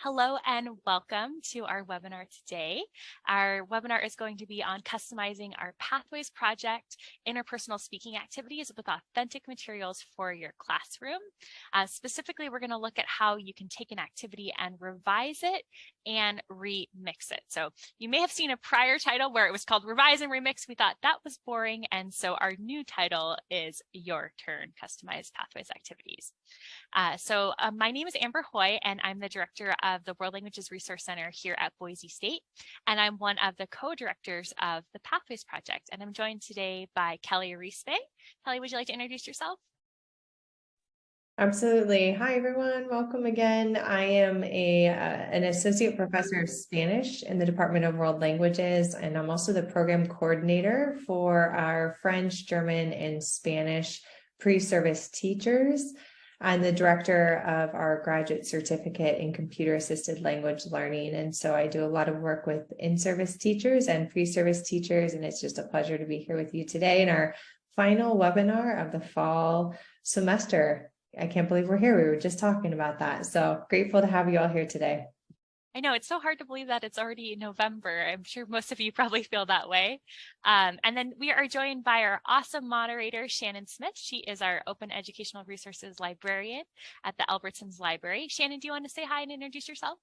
Hello and welcome to our webinar today. Our webinar is going to be on customizing our Pathways project, interpersonal speaking activities with authentic materials for your classroom. Specifically, we're going to look at how you can take an activity and revise it and remix it. So you may have seen a prior title where it was called Revise and Remix. We thought that was boring, and so our new title is Your Turn, Customized Pathways Activities. My name is Amber Hoy, and I'm the director of the World Languages Resource Center here at Boise State, and I'm one of the co-directors of the Pathways Project, and I'm joined today by Kelly Arispe. Kelly, would you like to introduce yourself? Absolutely. Hi, everyone. Welcome again. I am an associate professor of Spanish in the Department of World Languages, and I'm also the program coordinator for our French, German, and Spanish pre-service teachers. I'm the director of our graduate certificate in computer-assisted language learning, and so I do a lot of work with in-service teachers and pre-service teachers, and it's just a pleasure to be here with you today in our final webinar of the fall semester. I can't believe we're here. We were just talking about that. So grateful to have you all here today. I know it's so hard to believe that it's already November. I'm sure most of you probably feel that way. And then we are joined by our awesome moderator, Shannon Smith. She is our Open Educational Resources Librarian at the Albertsons Library. Shannon, do you want to say hi and introduce yourself?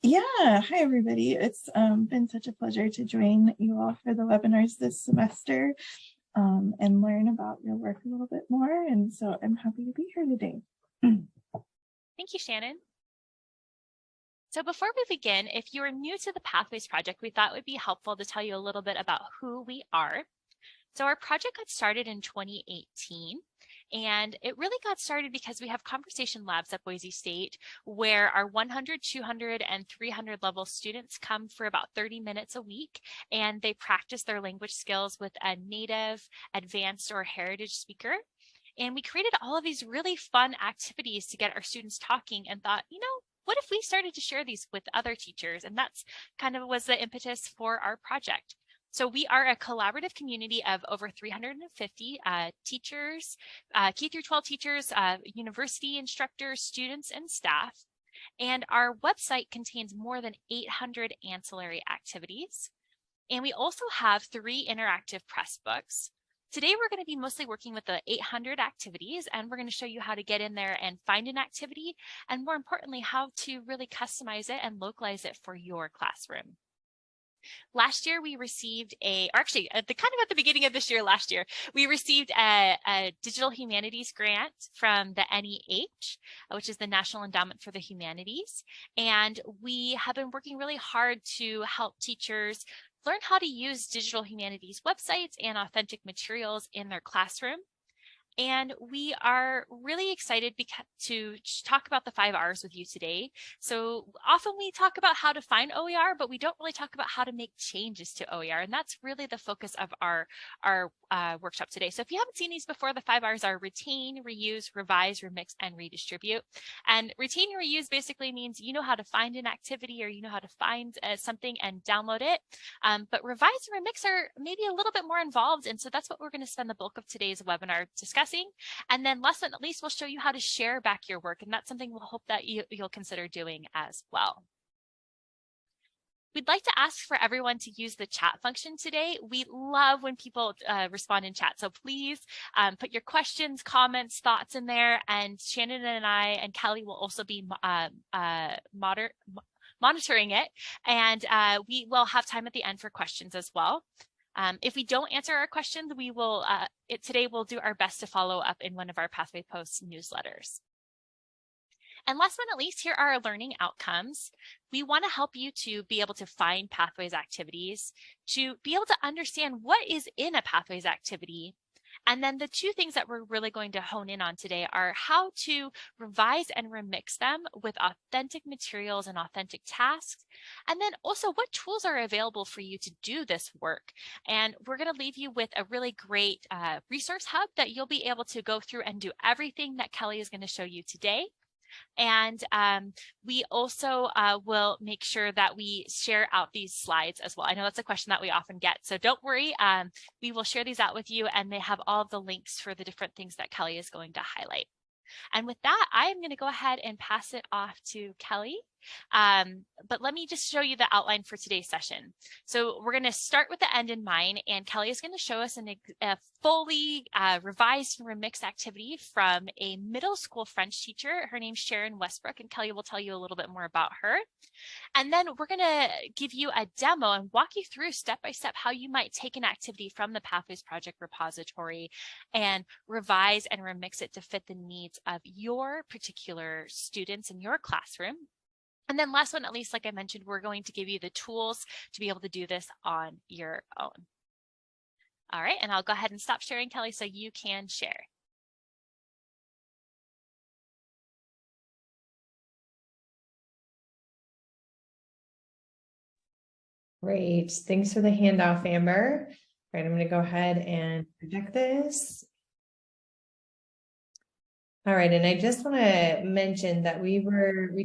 Yeah, hi everybody. It's been such a pleasure to join you all for the webinars this semester and learn about your work a little bit more. And so I'm happy to be here today. Thank you, Shannon. So before we begin, if you are new to the Pathways Project, we thought it would be helpful to tell you a little bit about who we are. So our project got started in 2018, and it really got started because we have conversation labs at Boise State where our 100, 200, and 300 level students come for about 30 minutes a week, and they practice their language skills with a native, advanced, or heritage speaker. And we created all of these really fun activities to get our students talking and thought, you know, what if we started to share these with other teachers? And that's kind of was the impetus for our project. So we are a collaborative community of over 350 teachers, K through 12 teachers, university instructors, students, and staff. And our website contains more than 800 ancillary activities. And we also have 3 interactive press books. Today, we're going to be mostly working with the 800 activities, and we're going to show you how to get in there and find an activity, and more importantly, how to really customize it and localize it for your classroom. Last year, we received at the beginning of this year, last year, we received a digital humanities grant from the NEH, which is the National Endowment for the Humanities. And we have been working really hard to help teachers learn how to use digital humanities websites and authentic materials in their classroom. And we are really excited to talk about the 5 R's with you today. So often we talk about how to find OER, but we don't really talk about how to make changes to OER. And that's really the focus of our workshop today. So if you haven't seen these before, the 5 R's are retain, reuse, revise, remix, and redistribute. And retain and reuse basically means you know how to find an activity or you know how to find something and download it. But revise and remix are maybe a little bit more involved. And so that's what we're going to spend the bulk of today's webinar discussing. And then last but not least, we'll show you how to share back your work. And that's something we'll hope that you'll consider doing as well. We'd like to ask for everyone to use the chat function today. We love when people respond in chat. So please put your questions, comments, thoughts in there. And Shannon and I and Kelly will also be monitoring it. And we will have time at the end for questions as well. If we don't answer our questions, we will today we'll do our best to follow up in one of our Pathway Posts newsletters. And last but not least, here are our learning outcomes. We want to help you to be able to find Pathways activities, to be able to understand what is in a Pathways activity. And then the 2 things that we're really going to hone in on today are how to revise and remix them with authentic materials and authentic tasks. And then also what tools are available for you to do this work. And we're going to leave you with a really great resource hub that you'll be able to go through and do everything that Kelly is going to show you today. And we also will make sure that we share out these slides as well. I know that's a question that we often get, so don't worry. We will share these out with you, and they have all of the links for the different things that Kelly is going to highlight. And with that, I am going to go ahead and pass it off to Kelly. But let me just show you the outline for today's session. So we're going to start with the end in mind, and Kelly is going to show us a fully revised and remixed activity from a middle school French teacher. Her name's Sharon Westbrook, and Kelly will tell you a little bit more about her. And then we're going to give you a demo and walk you through step by step how you might take an activity from the Pathways Project repository and revise and remix it to fit the needs of your particular students in your classroom. And then last but not least, like I mentioned, we're going to give you the tools to be able to do this on your own. All right, and I'll go ahead and stop sharing, Kelly, so you can share. Great. Thanks for the handoff, Amber. All right, I'm going to go ahead and project this. All right, and I just want to mention that we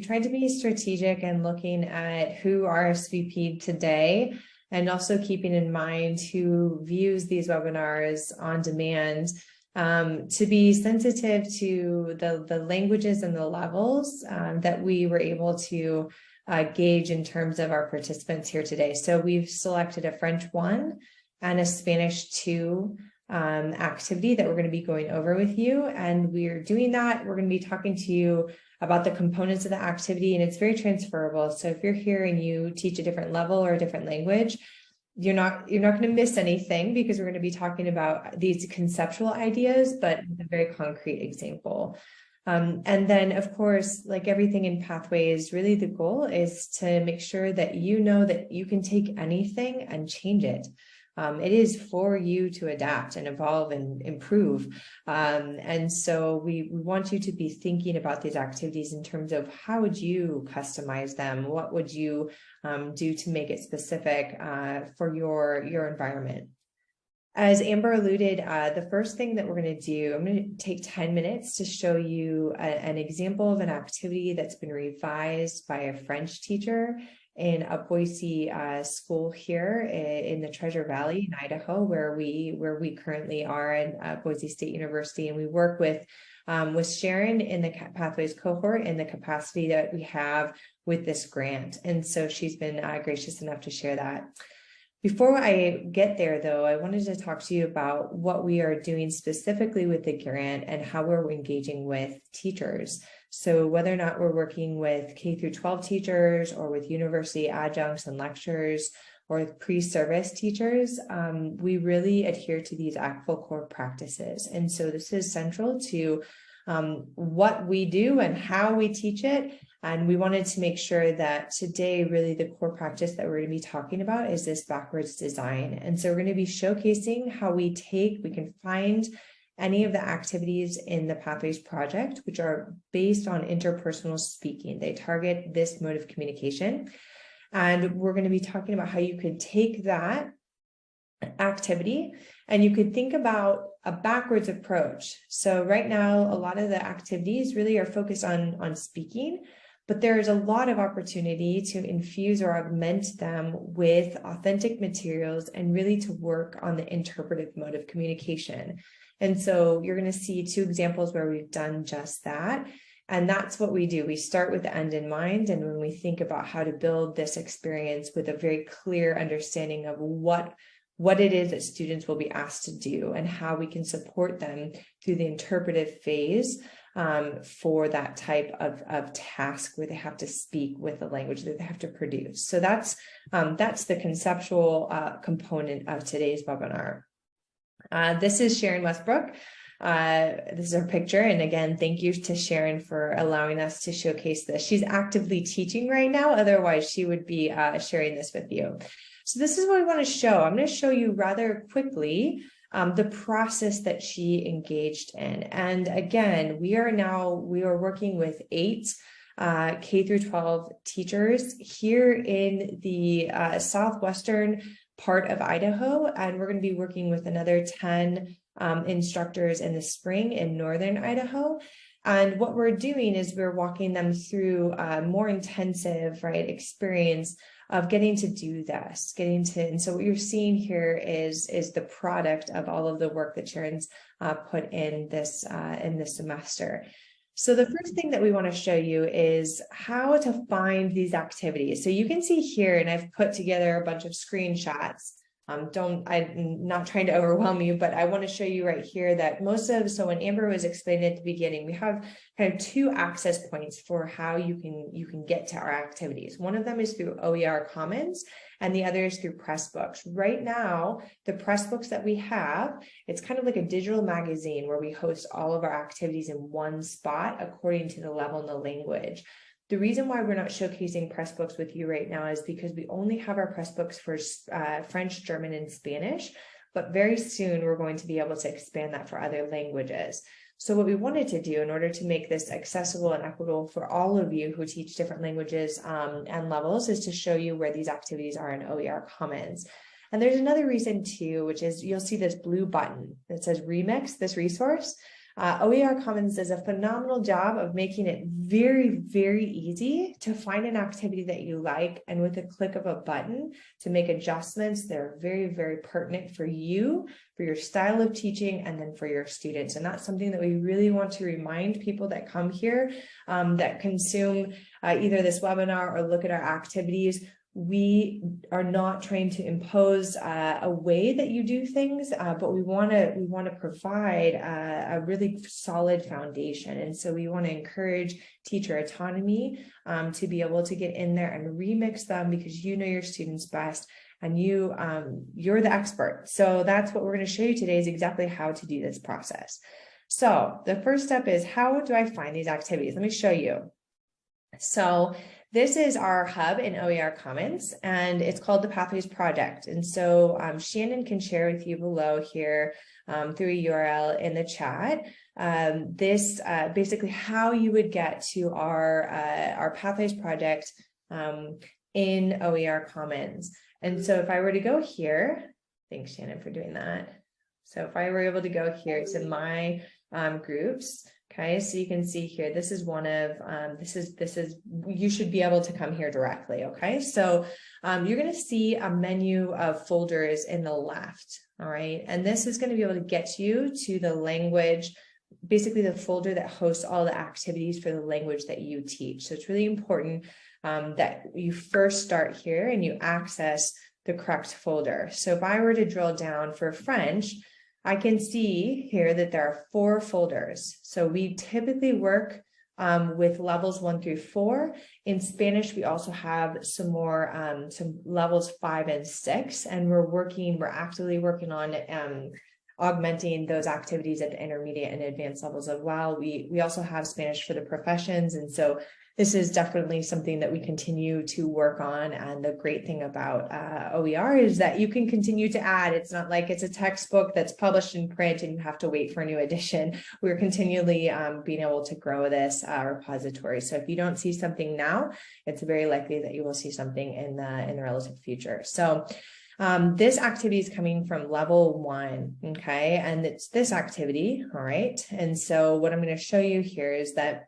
tried to be strategic and looking at who RSVP'd today, and also keeping in mind who views these webinars on demand, to be sensitive to the languages and the levels that we were able to gauge in terms of our participants here today. So we've selected a French 1 and a Spanish 2 activity that we're going to be going over with you. And we're doing that. We're going to be talking to you about the components of the activity, and it's very transferable. So if you're here and you teach a different level or a different language, you're not going to miss anything, because we're going to be talking about these conceptual ideas, but with a very concrete example. And then, of course, like everything in Pathways, really the goal is to make sure that you know that you can take anything and change it. It is for you to adapt and evolve and improve. And so we want you to be thinking about these activities in terms of how would you customize them? What would you do to make it specific for your environment? As Amber alluded, the first thing that we're going to do, I'm going to take 10 minutes to show you an example of an activity that's been revised by a French teacher in a Boise school here in the Treasure Valley in Idaho, where we currently are at Boise State University, and we work with Sharon in the Pathways cohort in the capacity that we have with this grant. And so she's been gracious enough to share that. Before I get there, though, I wanted to talk to you about what we are doing specifically with the grant and how we're engaging with teachers. So whether or not we're working with K through 12 teachers or with university adjuncts and lecturers or with pre-service teachers, we really adhere to these ACTFL core practices. And so this is central to what we do and how we teach it. And we wanted to make sure that today, really the core practice that we're going to be talking about is this backwards design. And so we're going to be showcasing how we can find any of the activities in the Pathways project, which are based on interpersonal speaking. They target this mode of communication. And we're going to be talking about how you could take that activity and you could think about a backwards approach. So right now, a lot of the activities really are focused on speaking, but there's a lot of opportunity to infuse or augment them with authentic materials and really to work on the interpretive mode of communication. And so you're going to see 2 examples where we've done just that. And that's what we do. We start with the end in mind. And when we think about how to build this experience with a very clear understanding of what it is that students will be asked to do and how we can support them through the interpretive phase for that type of task where they have to speak with the language that they have to produce. So that's the conceptual component of today's webinar. This is Sharon Westbrook. This is her picture. And again, thank you to Sharon for allowing us to showcase this. She's actively teaching right now. Otherwise, she would be sharing this with you. So this is what we want to show. I'm going to show you rather quickly the process that she engaged in. And again, we are working with 8 K through 12 teachers here in the southwestern part of Idaho. And we're going to be working with another 10 instructors in the spring in northern Idaho. And what we're doing is we're walking them through a more intensive, experience of getting to do this, and so what you're seeing here is the product of all of the work that Sharon's put in this semester. So the first thing that we want to show you is how to find these activities. So you can see here, and I've put together a bunch of screenshots. I'm not trying to overwhelm you, but I want to show you right here that so when Amber was explaining at the beginning, we have kind of two access points for how you can get to our activities. One of them is through OER Commons, and the other is through Pressbooks. Right now, the Pressbooks that we have, it's kind of like a digital magazine where we host all of our activities in one spot according to the level and the language. The reason why we're not showcasing Pressbooks with you right now is because we only have our Pressbooks for French, German, and Spanish, but very soon we're going to be able to expand that for other languages. So what we wanted to do in order to make this accessible and equitable for all of you who teach different languages and levels is to show you where these activities are in OER Commons. And there's another reason too, which is you'll see this blue button that says Remix, this resource. OER Commons does a phenomenal job of making it very, very easy to find an activity that you like, and with a click of a button to make adjustments that are very, very pertinent for you, for your style of teaching, and then for your students. And that's something that we really want to remind people that come here, that consume either this webinar or look at our activities. We are not trying to impose a way that you do things, but we want to provide a really solid foundation. And so we want to encourage teacher autonomy to be able to get in there and remix them, because you know your students best and you're the expert. So that's what we're going to show you today, is exactly how to do this process. So the first step is, how do I find these activities? Let me show you. So this is our hub in OER Commons, and it's called the Pathways Project. And so Shannon can share with you below here through a URL in the chat, this basically how you would get to our Pathways Project in OER Commons. And so if I were to go here, thanks Shannon for doing that. So if I were able to go here, it's in my groups. Okay, so you can see here, this is one of, you should be able to come here directly. Okay, so you're going to see a menu of folders in the left. All right, and this is going to be able to get you to the language, basically the folder that hosts all the activities for the language that you teach. So it's really important that you first start here and you access the correct folder. So if I were to drill down for French, I can see here that there are 4 folders. So we typically work with levels 1 through 4. In Spanish, we also have some more, some levels 5 and 6, and we're actively working on augmenting those activities at the intermediate and advanced levels as well. We also have Spanish for the professions, and so this is definitely something that we continue to work on. And the great thing about OER is that you can continue to add. It's not like it's a textbook that's published in print and you have to wait for a new edition. We're continually being able to grow this repository. So if you don't see something now, it's very likely that you will see something in the relative future. So this activity is coming from level 1, okay? And it's this activity, all right? And so what I'm going to show you here is that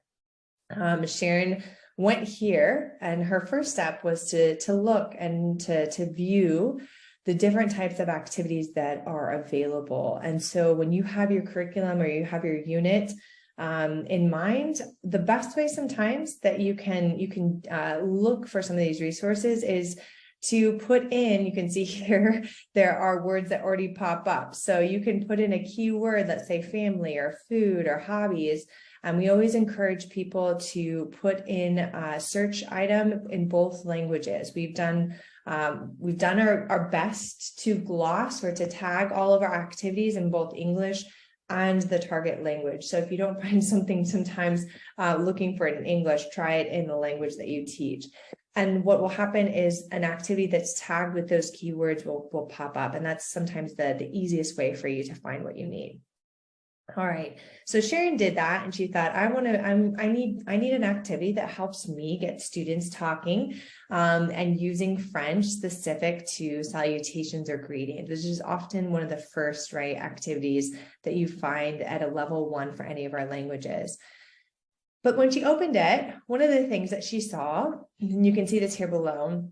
Sharon went here, and her first step was to look and to view the different types of activities that are available. And so when you have your curriculum or you have your unit in mind, the best way sometimes that you can look for some of these resources is to put in, you can see here, there are words that already pop up. So you can put in a keyword, let's say family or food or hobbies. And we always encourage people to put in a search item in both languages. We've done our best to gloss or to tag all of our activities in both English and the target language. So if you don't find something sometimes looking for it in English, try it in the language that you teach. And what will happen is an activity that's tagged with those keywords will pop up. And that's sometimes the easiest way for you to find what you need. All right, so Sharon did that, and she thought, I need an activity that helps me get students talking and using French specific to salutations or greetings, which is often one of the first activities that you find at a level 1 for any of our languages. But when she opened it, one of the things that she saw, and you can see this here below,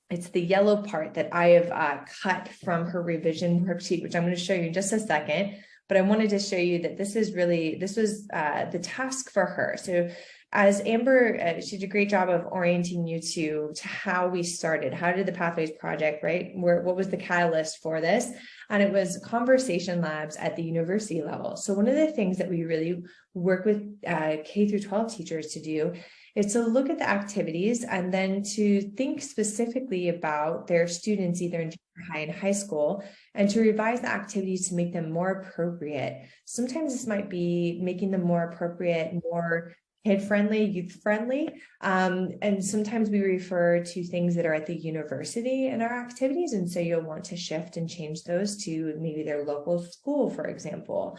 it's the yellow part that I have cut from her revision worksheet, which I'm going to show you in just a second. but I wanted to show you that this was the task for her. So as Amber, she did a great job of orienting you to how we started. How did the Pathways Project, right? What was the catalyst for this? And it was conversation labs at the university level. So one of the things that we really work with K through 12 teachers to do is to look at the activities and then to think specifically about their students, either in junior high and high school, and to revise the activities to make them more appropriate. Sometimes this might be making them more appropriate, more kid-friendly, youth-friendly, and sometimes we refer to things that are at the university in our activities, and so you'll want to shift and change those to maybe their local school, for example.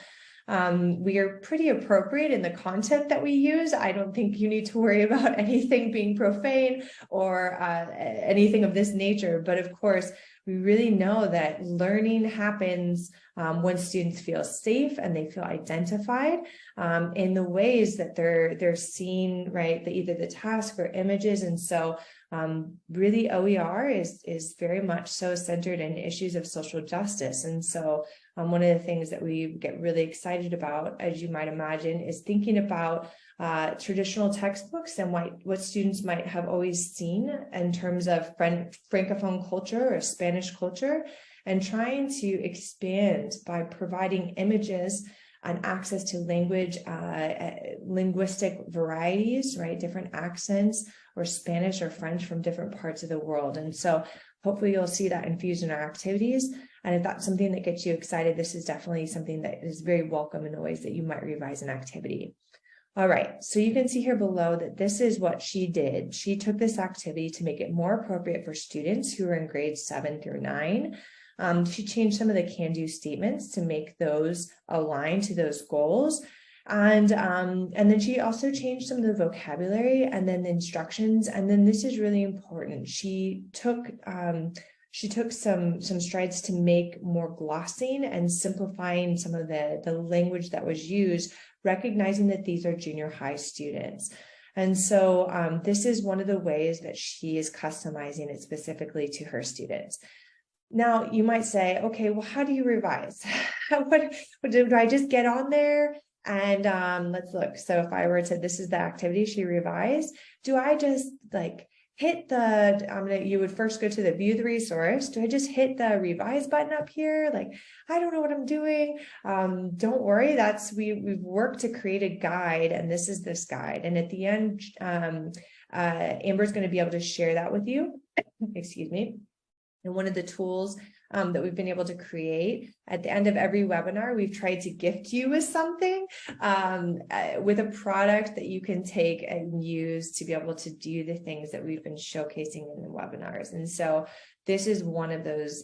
We are pretty appropriate in the content that we use. I don't think you need to worry about anything being profane or anything of this nature, but of course, we really know that learning happens when students feel safe and they feel identified in the ways that they're seeing, right, either the task or images. And so really OER is very much so centered in issues of social justice. And so one of the things that we get really excited about, as you might imagine, is thinking about traditional textbooks and what students might have always seen in terms of Francophone culture or Spanish culture, and trying to expand by providing images and access to language, linguistic varieties, right? Different accents, or Spanish or French from different parts of the world. And so hopefully you'll see that infused in our activities. And if that's something that gets you excited, this is definitely something that is very welcome in the ways that you might revise an activity. All right, so you can see here below that this is what she did. She took this activity to make it more appropriate for students who are in grades 7 through 9. She changed some of the can-do statements to make those align to those goals. And then she also changed some of the vocabulary and then the instructions. And then this is really important. She took some strides to make more glossing and simplifying some of the language that was used, recognizing that these are junior high students. And so this is one of the ways that she is customizing it specifically to her students. Now, you might say, okay, well, how do you revise? what do I just get on there? And let's look. So if I were to, this is the activity she revised. Do I just like hit you would first go to the view the resource. Do I just hit the revise button up here? Like, I don't know what I'm doing. Don't worry. We've worked to create a guide, and this is this guide. And at the end, Amber's going to be able to share that with you. Excuse me. And one of the tools that we've been able to create at the end of every webinar, we've tried to gift you with something, with a product that you can take and use to be able to do the things that we've been showcasing in the webinars. And so this is one of those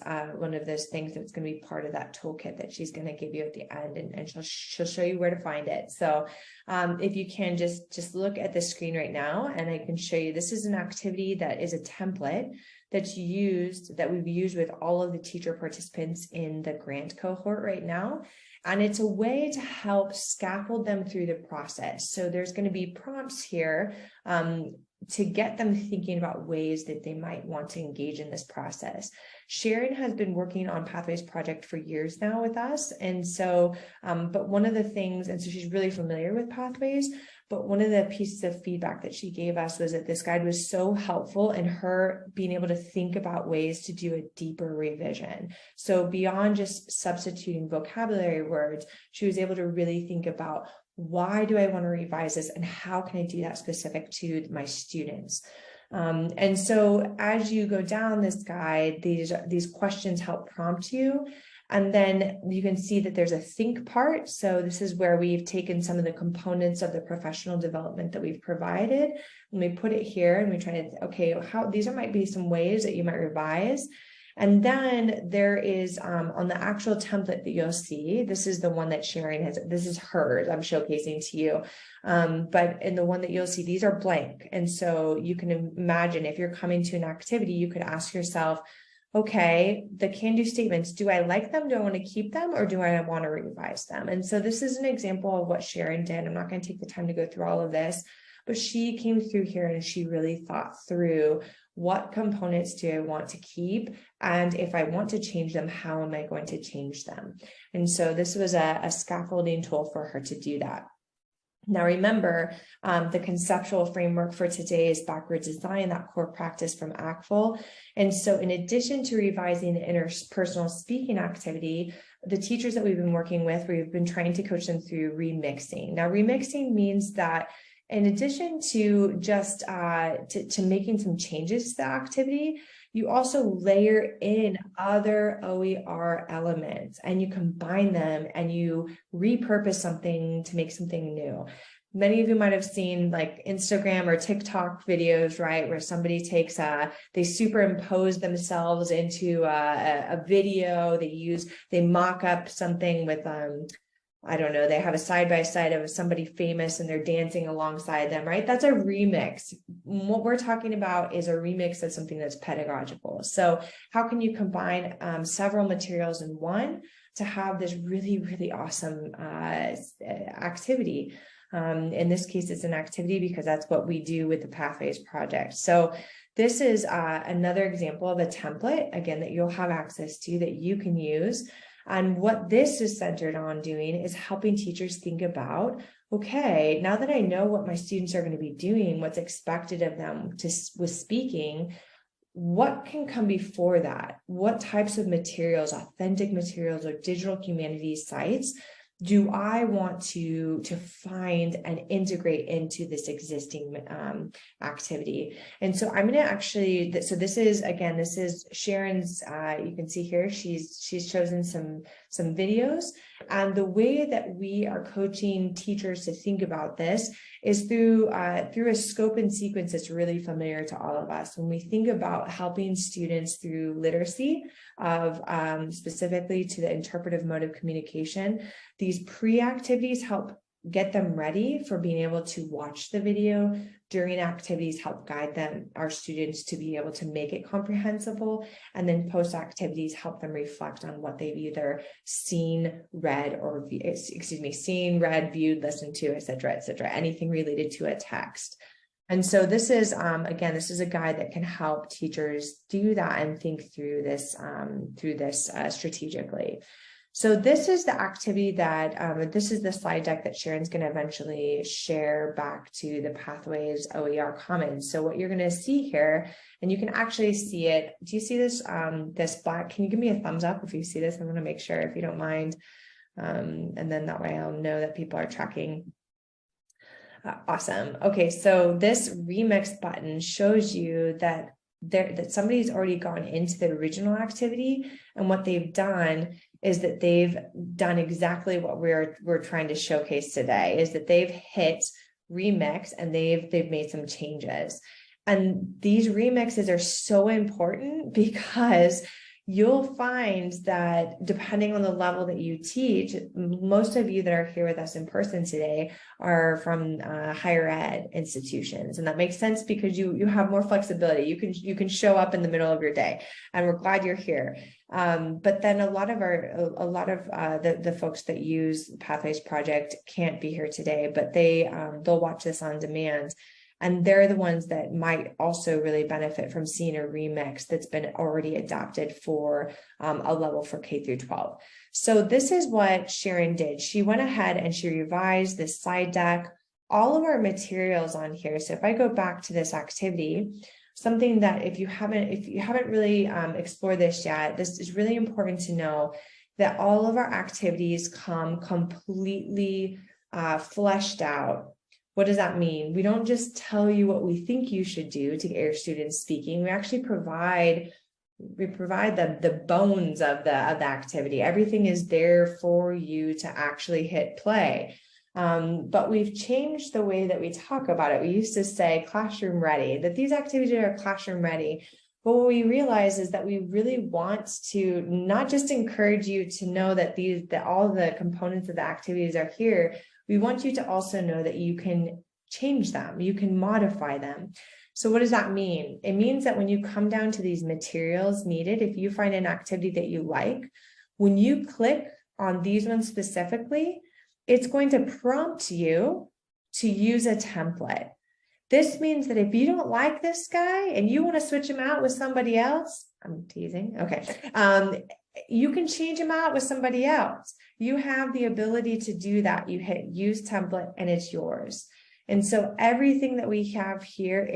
things that's going to be part of that toolkit that she's going to give you at the end, and she'll show you where to find it. So if you can just look at the screen right now, and I can show you, this is an activity that is a template that we've used with all of the teacher participants in the grant cohort right now. And it's a way to help scaffold them through the process. So there's going to be prompts here to get them thinking about ways that they might want to engage in this process. Sharon has been working on Pathways Project for years now with us. And so, but one of the things, and so she's really familiar with Pathways, but one of the pieces of feedback that she gave us was that this guide was so helpful in her being able to think about ways to do a deeper revision. So beyond just substituting vocabulary words, she was able to really think about, why do I want to revise this, and how can I do that specific to my students? And so as you go down this guide, these questions help prompt you. And then you can see that there's a think part. So this is where we've taken some of the components of the professional development that we've provided, and we put it here, and we try to, okay, these might be some ways that you might revise. And then there is on the actual template that you'll see, this is the one that Sharon has, this is hers, I'm showcasing to you. But in the one that you'll see, these are blank. And so you can imagine, if you're coming to an activity, you could ask yourself, okay, the can-do statements, do I like them? Do I want to keep them, or do I want to revise them? And so this is an example of what Sharon did. I'm not going to take the time to go through all of this, but she came through here and she really thought through, what components do I want to keep? And if I want to change them, how am I going to change them? And so this was a scaffolding tool for her to do that. Now, remember, the conceptual framework for today is backward design, that core practice from ACTFL. And so in addition to revising the interpersonal speaking activity, the teachers that we've been working with, we've been trying to coach them through remixing. Now, remixing means that in addition to just to making some changes to the activity, you also layer in other OER elements and you combine them and you repurpose something to make something new. Many of you might have seen like Instagram or TikTok videos, right? Where somebody takes they superimpose themselves into a video. They mock up something with I don't know, they have a side-by-side of somebody famous and they're dancing alongside them, right? That's a remix. What we're talking about is a remix of something that's pedagogical. So how can you combine several materials in one to have this really, really awesome activity? In this case, it's an activity because that's what we do with the Pathways project. So this is another example of a template, again, that you'll have access to that you can use. And what this is centered on doing is helping teachers think about, okay, now that I know what my students are going to be doing, what's expected of them with speaking, what can come before that? What types of materials, authentic materials or digital humanities sites do I want to find and integrate into this existing activity? And so I'm going to actually, so this is, again, this is Sharon's, you can see here, she's chosen some videos. And the way that we are coaching teachers to think about this is through a scope and sequence that's really familiar to all of us. When we think about helping students through literacy of specifically to the interpretive mode of communication, these pre-activities help get them ready for being able to watch the video. During activities, help guide them, our students, to be able to make it comprehensible. And then post activities help them reflect on what they've either seen, read, or seen, read, viewed, listened to, et cetera, anything related to a text. And so this is, again, this is a guide that can help teachers do that and think through this strategically. So this is the activity that, this is the slide deck that Sharon's going to eventually share back to the Pathways OER Commons. So what you're going to see here, and you can actually see it. Do you see this, this black? Can you give me a thumbs up if you see this? I'm going to make sure, if you don't mind. And then that way I'll know that people are tracking. Awesome. Okay, so this remix button shows you that somebody's already gone into the original activity, and what they've done is that they've done exactly what we're trying to showcase today, is that they've hit remix and they've made some changes. And these remixes are so important because you'll find that depending on the level that you teach, most of you that are here with us in person today are from higher ed institutions. And that makes sense because you have more flexibility. You can show up in the middle of your day, and we're glad you're here. But then a lot of the folks that use Pathways Project can't be here today, but they'll watch this on demand. And they're the ones that might also really benefit from seeing a remix that's been already adapted for a level for K through 12. So this is what Sharon did. She went ahead and she revised this slide deck, all of our materials on here. So if I go back to this activity, something that if you haven't really explored this yet, this is really important to know, that all of our activities come completely fleshed out. What does that mean? We don't just tell you what we think you should do to get your students speaking. We actually provide the bones of the activity. Everything is there for you to actually hit play. But we've changed the way that we talk about it. We used to say classroom ready, that these activities are classroom ready. But what we realize is that we really want to not just encourage you to know that all the components of the activities are here. We want you to also know that you can change them, you can modify them. So what does that mean? It means that when you come down to these materials needed, if you find an activity that you like, when you click on these ones specifically, it's going to prompt you to use a template. This means that if you don't like this guy and you want to switch him out with somebody else, I'm teasing, okay, you can change him out with somebody else. You have the ability to do that. You hit use template and it's yours. And so everything that we have here,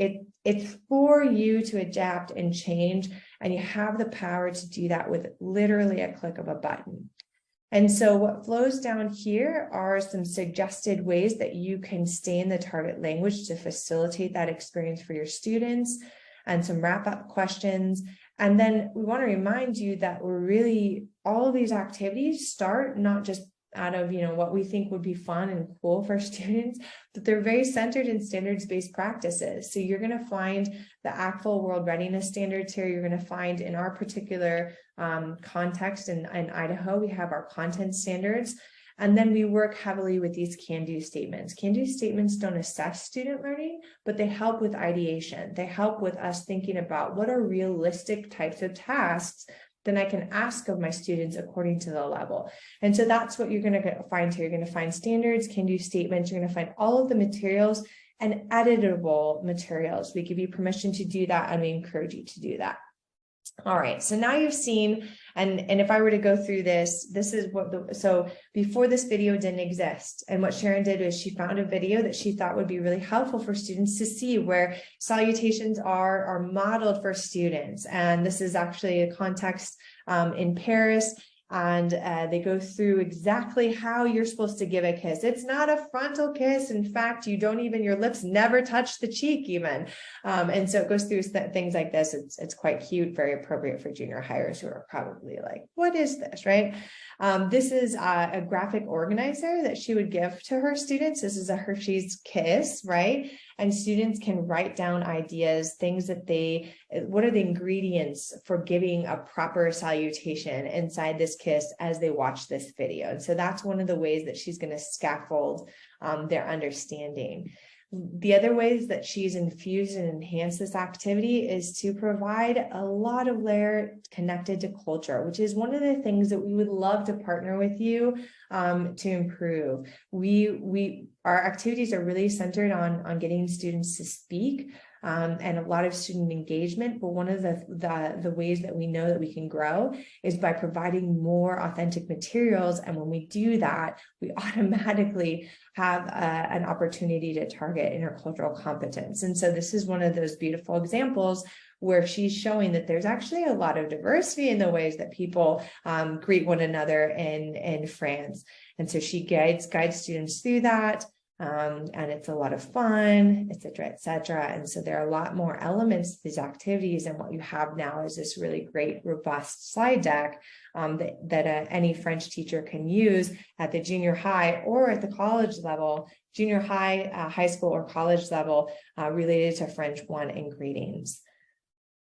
it's for you to adapt and change, and you have the power to do that with literally a click of a button. And so what flows down here are some suggested ways that you can stay in the target language to facilitate that experience for your students, and some wrap-up questions. And then we want to remind you that all of these activities start not just out of, what we think would be fun and cool for students, but they're very centered in standards-based practices. So you're going to find the ACTFL World Readiness Standards here. You're going to find in our particular context in Idaho, we have our content standards. And then we work heavily with these can-do statements. Can-do statements don't assess student learning, but they help with ideation. They help with us thinking about what are realistic types of tasks then I can ask of my students according to the level. And so that's what you're going to find here. You're going to find standards, can-do statements. You're going to find all of the materials and editable materials. We give you permission to do that, and we encourage you to do that. All right, so now you've seen, and if I were to go through this is what so before this video didn't exist. And what Sharon did is she found a video that she thought would be really helpful for students to see, where salutations are modeled for students. And this is actually a context in Paris. And they go through exactly how you're supposed to give a kiss. It's not a frontal kiss. In fact, your lips never touch the cheek even. And so it goes through things like this. It's quite cute, very appropriate for junior hires who are probably like, what is this, right? This is a graphic organizer that she would give to her students. This is a Hershey's Kiss, right? And students can write down ideas, things that what are the ingredients for giving a proper salutation inside this kiss as they watch this video. And so that's one of the ways that she's going to scaffold their understanding. The other ways that she's infused and enhanced this activity is to provide a lot of layer connected to culture, which is one of the things that we would love to partner with you to improve. Our activities are really centered on getting students to speak and a lot of student engagement. But one of the ways that we know that we can grow is by providing more authentic materials. And when we do that, we automatically have an opportunity to target intercultural competence. And so this is one of those beautiful examples where she's showing that there's actually a lot of diversity in the ways that people greet one another in France. And so she guides students through that. And it's a lot of fun, et cetera, et cetera. And so there are a lot more elements to these activities. And what you have now is this really great, robust slide deck that any French teacher can use at the junior high or at the college level, junior high, high school or college level related to French 1 and greetings.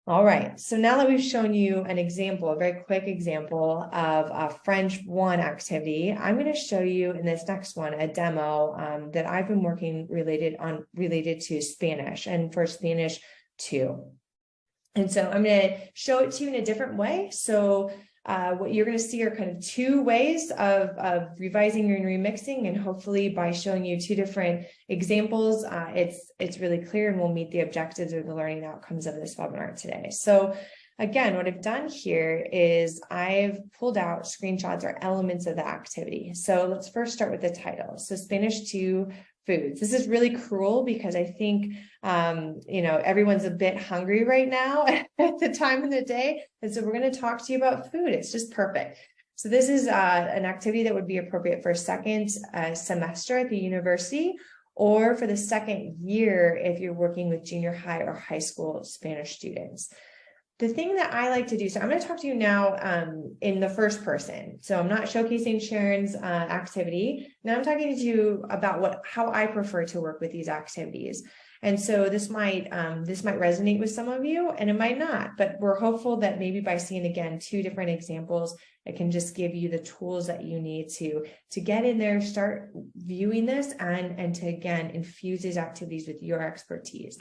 All right, so now that we've shown you an example, a very quick example of a French 1 activity, I'm going to show you in this next one a demo that I've been working related to Spanish and for Spanish 2. And so I'm going to show it to you in a different way. So what you're going to see are kind of two ways of revising and remixing, and hopefully by showing you two different examples, it's really clear and will meet the objectives or the learning outcomes of this webinar today. So again, what I've done here is I've pulled out screenshots or elements of the activity. So let's first start with the title. So Spanish 2 foods. This is really cruel because I think, everyone's a bit hungry right now at the time of the day. And so we're going to talk to you about food. It's just perfect. So this is an activity that would be appropriate for second semester at the university, or for the second year if you're working with junior high or high school Spanish students. The thing that I like to do, so I'm going to talk to you now in the first person. So I'm not showcasing Sharon's activity. Now I'm talking to you about how I prefer to work with these activities. And so this might resonate with some of you, and it might not. But we're hopeful that maybe by seeing again two different examples, it can just give you the tools that you need to get in there, start viewing this, and to again infuse these activities with your expertise.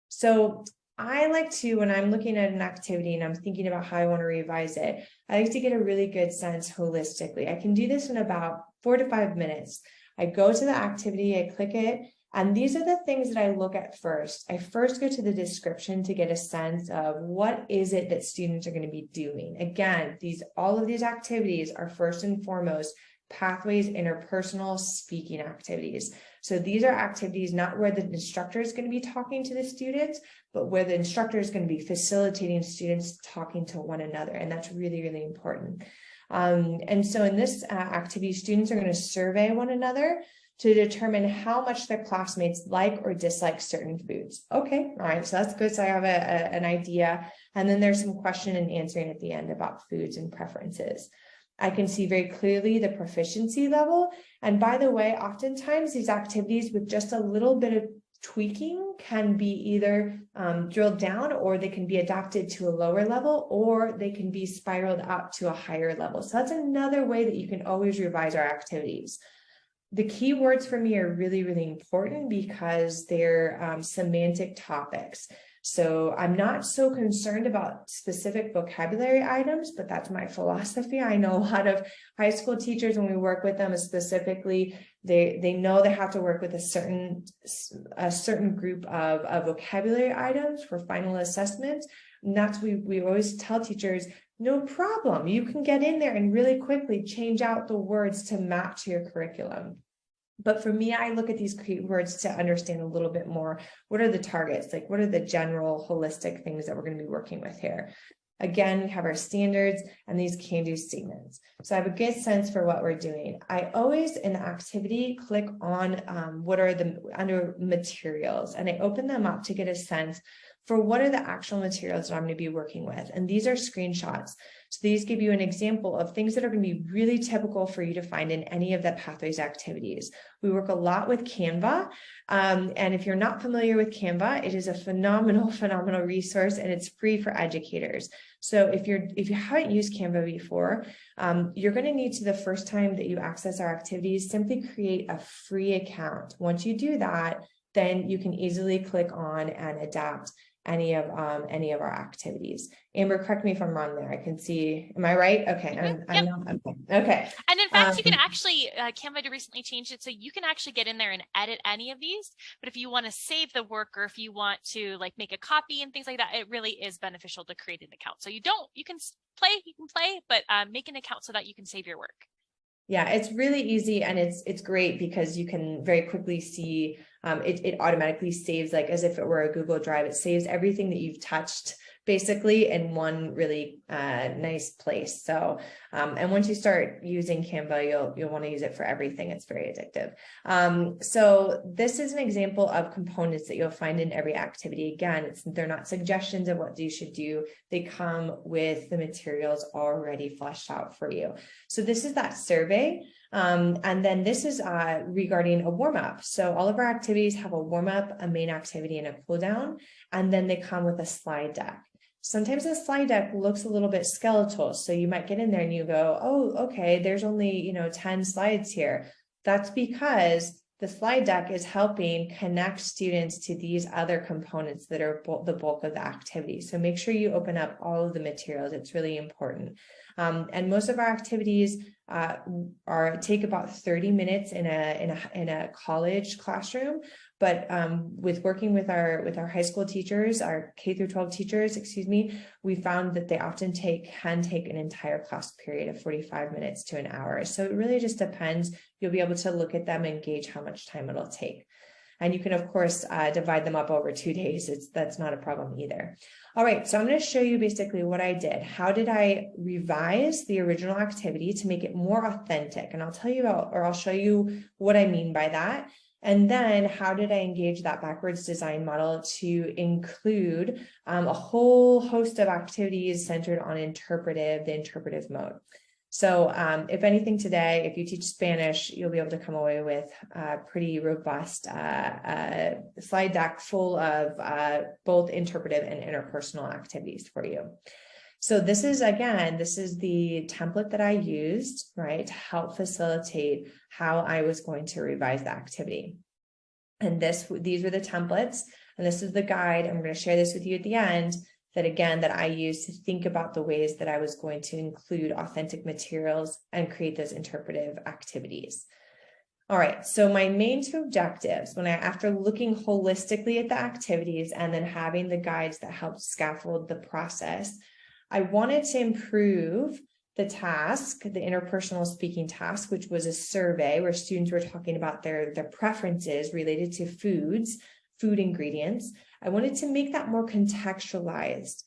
So I like to, when I'm looking at an activity and I'm thinking about how I want to revise it, I like to get a really good sense holistically. I can do this in about 4 to 5 minutes. I go to the activity, I click it, And these are the things that I look at first. I first go to the description to get a sense of what is it that students are going to be doing. Again, all of these activities are first and foremost Pathways interpersonal speaking activities. So these are activities not where the instructor is going to be talking to the students, but where the instructor is going to be facilitating students talking to one another. And that's really, really important. And so in this activity, students are going to survey one another to determine how much their classmates like or dislike certain foods. Okay, all right, so that's good. So I have an idea. And then there's some question and answering at the end about foods and preferences. I can see very clearly the proficiency level. And by the way, oftentimes these activities with just a little bit of tweaking can be either drilled down, or they can be adapted to a lower level, or they can be spiraled up to a higher level. So that's another way that you can always revise our activities. The key words for me are really, really important because they're semantic topics. So I'm not so concerned about specific vocabulary items, but that's my philosophy. I know a lot of high school teachers, when we work with them specifically, they know they have to work with a certain group of vocabulary items for final assessment. And that's we always tell teachers, no problem. You can get in there and really quickly change out the words to match your curriculum. But for me, I look at these keywords to understand a little bit more. What are the targets? Like, what are the general holistic things that we're going to be working with here? Again, we have our standards and these can-do statements. So I have a good sense for what we're doing. I always, in the activity, click on what are the under materials, and I open them up to get a sense for what are the actual materials that I'm going to be working with. And these are screenshots. So these give you an example of things that are going to be really typical for you to find in any of the Pathways activities. We work a lot with Canva. And if you're not familiar with Canva, it is a phenomenal resource, and it's free for educators. So if you haven't used Canva before, you're going to need to, the first time that you access our activities, simply create a free account. Once you do that, then you can easily click on and adapt any of our activities. Amber, correct me if I'm wrong there. I can see, am I right? Okay. Mm-hmm. Okay. And in fact, you can actually, Canva recently changed it, so you can actually get in there and edit any of these. But if you want to save the work, or if you want to like make a copy and things like that, it really is beneficial to create an account. So you can play, but make an account so that you can save your work. Yeah, it's really easy, and it's great because you can very quickly see it automatically saves, like as if it were a Google Drive. It saves everything that you've touched basically in one really nice place. So and once you start using Canva, you'll want to use it for everything. It's very addictive. So this is an example of components that you'll find in every activity. Again, they're not suggestions of what you should do. They come with the materials already fleshed out for you. So this is that survey. And then this is regarding a warm-up. So all of our activities have a warm-up, a main activity, and a cool-down, and then they come with a slide deck. Sometimes the slide deck looks a little bit skeletal. So you might get in there and you go, oh, okay, there's only 10 slides here. That's because the slide deck is helping connect students to these other components that are the bulk of the activity. So make sure you open up all of the materials. It's really important. And most of our activities take about 30 minutes in a college classroom, but with working with our high school teachers, our K through 12 teachers, we found that they often can take an entire class period of 45 minutes to an hour. So it really just depends. You'll be able to look at them and gauge how much time it'll take. And you can, of course, divide them up over 2 days. That's not a problem either. All right, so I'm going to show you basically what I did. How did I revise the original activity to make it more authentic? And I'll tell you about, or I'll show you what I mean by that. And then how did I engage that backwards design model to include a whole host of activities centered on the interpretive mode. So if anything today, if you teach Spanish, you'll be able to come away with a pretty robust slide deck full of both interpretive and interpersonal activities for you. So this is the template that I used, right, to help facilitate how I was going to revise the activity. And these were the templates, and this is the guide. I'm going to share this with you at the end. That I used to think about the ways that I was going to include authentic materials and create those interpretive activities. All right, so my main two objectives, after looking holistically at the activities and then having the guides that help scaffold the process, I wanted to improve the task, the interpersonal speaking task, which was a survey where students were talking about their preferences related to food ingredients. I wanted to make that more contextualized.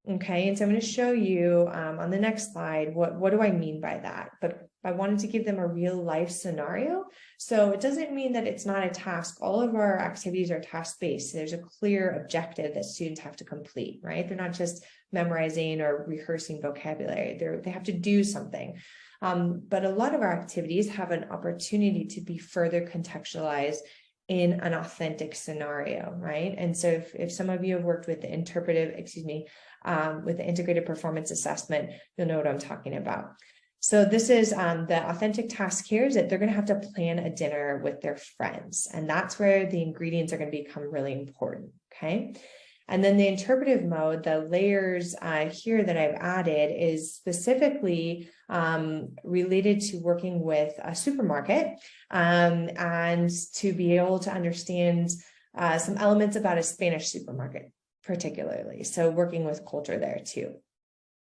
Okay, and so I'm going to show you on the next slide, what do I mean by that? But I wanted to give them a real life scenario. So it doesn't mean that it's not a task. All of our activities are task-based. There's a clear objective that students have to complete, right? They're not just memorizing or rehearsing vocabulary. They have to do something. But a lot of our activities have an opportunity to be further contextualized in an authentic scenario, right? And so if some of you have worked with the with the integrated performance assessment, you'll know what I'm talking about. So this is the authentic task here is that they're going to have to plan a dinner with their friends. And that's where the ingredients are going to become really important, okay? And then the interpretive mode, the layers here that I've added is specifically related to working with a supermarket and to be able to understand some elements about a Spanish supermarket, particularly. So working with culture there too.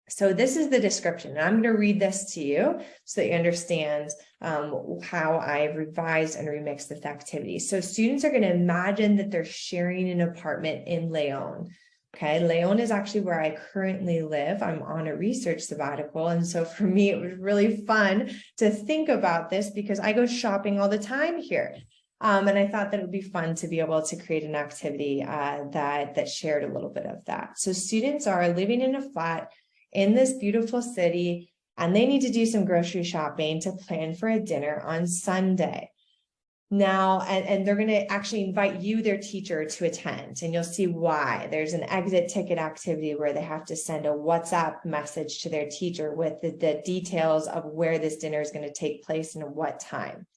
So this is the description, and I'm going to read this to you so that you understand how I've revised and remixed this activity. So students are going to imagine that they're sharing an apartment in León. Okay, León is actually where I currently live. I'm on a research sabbatical, and so for me, it was really fun to think about this because I go shopping all the time here. And I thought that it would be fun to be able to create an activity that shared a little bit of that. So students are living in a flat in this beautiful city, and they need to do some grocery shopping to plan for a dinner on Sunday. Now, and they're going to actually invite you, their teacher, to attend, and you'll see why. There's an exit ticket activity where they have to send a WhatsApp message to their teacher with the details of where this dinner is going to take place and at what time.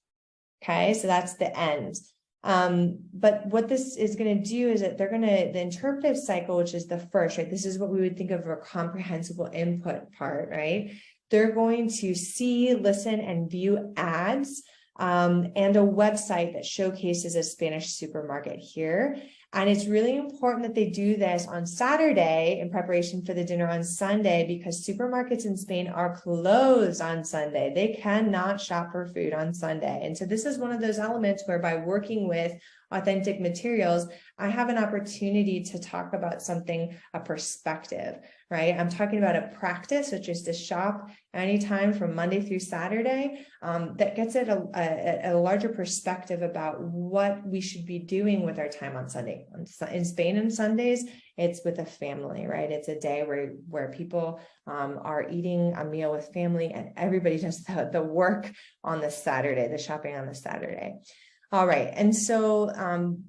Okay, so that's the end. But what this is going to do is that the interpretive cycle, which is the first, right? This is what we would think of a comprehensible input part, right? They're going to see, listen, and view ads and a website that showcases a Spanish supermarket here. And it's really important that they do this on Saturday in preparation for the dinner on Sunday, because supermarkets in Spain are closed on Sunday. They cannot shop for food on Sunday. And so this is one of those elements where by working with authentic materials, I have an opportunity to talk about something, a perspective, right? I'm talking about a practice, which is to shop anytime from Monday through Saturday, that gets at a larger perspective about what we should be doing with our time on Sunday. In Spain on Sundays, it's with a family, right? It's a day where people are eating a meal with family, and everybody does the work on the Saturday, the shopping on the Saturday. All right, and so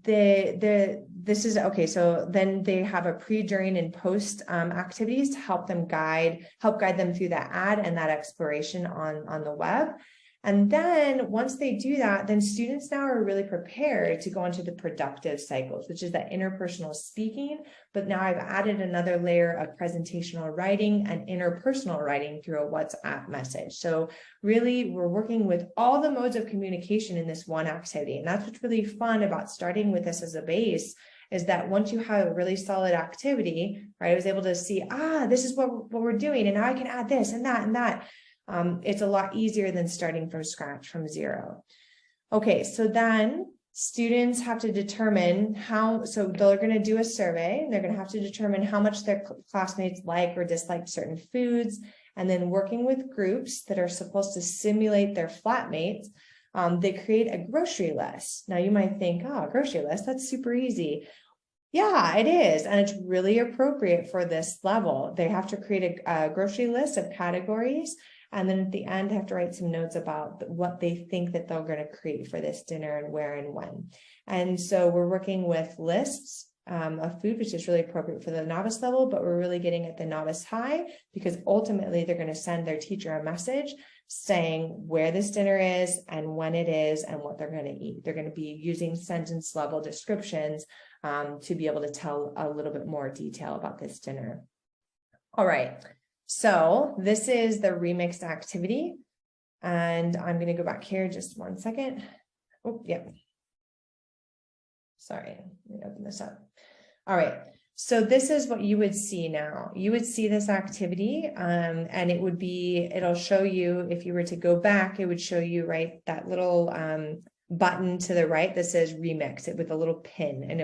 this is okay. So then they have a pre, during, and post activities to help guide them through that ad and that exploration on the web. And then once they do that, then students now are really prepared to go into the productive cycles, which is that interpersonal speaking. But now I've added another layer of presentational writing and interpersonal writing through a WhatsApp message. So really, we're working with all the modes of communication in this one activity. And that's what's really fun about starting with this as a base, is that once you have a really solid activity, right, I was able to see, this is what we're doing, and now I can add this and that and that. It's a lot easier than starting from scratch, from zero. Okay, so then students have to determine so they're going to do a survey, and they're going to have to determine how much their classmates like or dislike certain foods, and then working with groups that are supposed to simulate their flatmates, they create a grocery list. Now you might think, a grocery list, that's super easy. Yeah, it is. And it's really appropriate for this level. They have to create a grocery list of categories. And then at the end, they have to write some notes about what they think that they're going to create for this dinner and where and when. And so we're working with lists of food, which is really appropriate for the novice level, but we're really getting at the novice high, because ultimately they're going to send their teacher a message saying where this dinner is and when it is and what they're going to eat. They're going to be using sentence level descriptions to be able to tell a little bit more detail about this dinner. All right. So this is the remixed activity, and I'm going to go back here just one second. Oh, yeah. Sorry, let me open this up. All right. So this is what you would see now. You would see this activity, and it'll show you, if you were to go back, it would show you, right, that little button to the right that says remix it with a little pin. And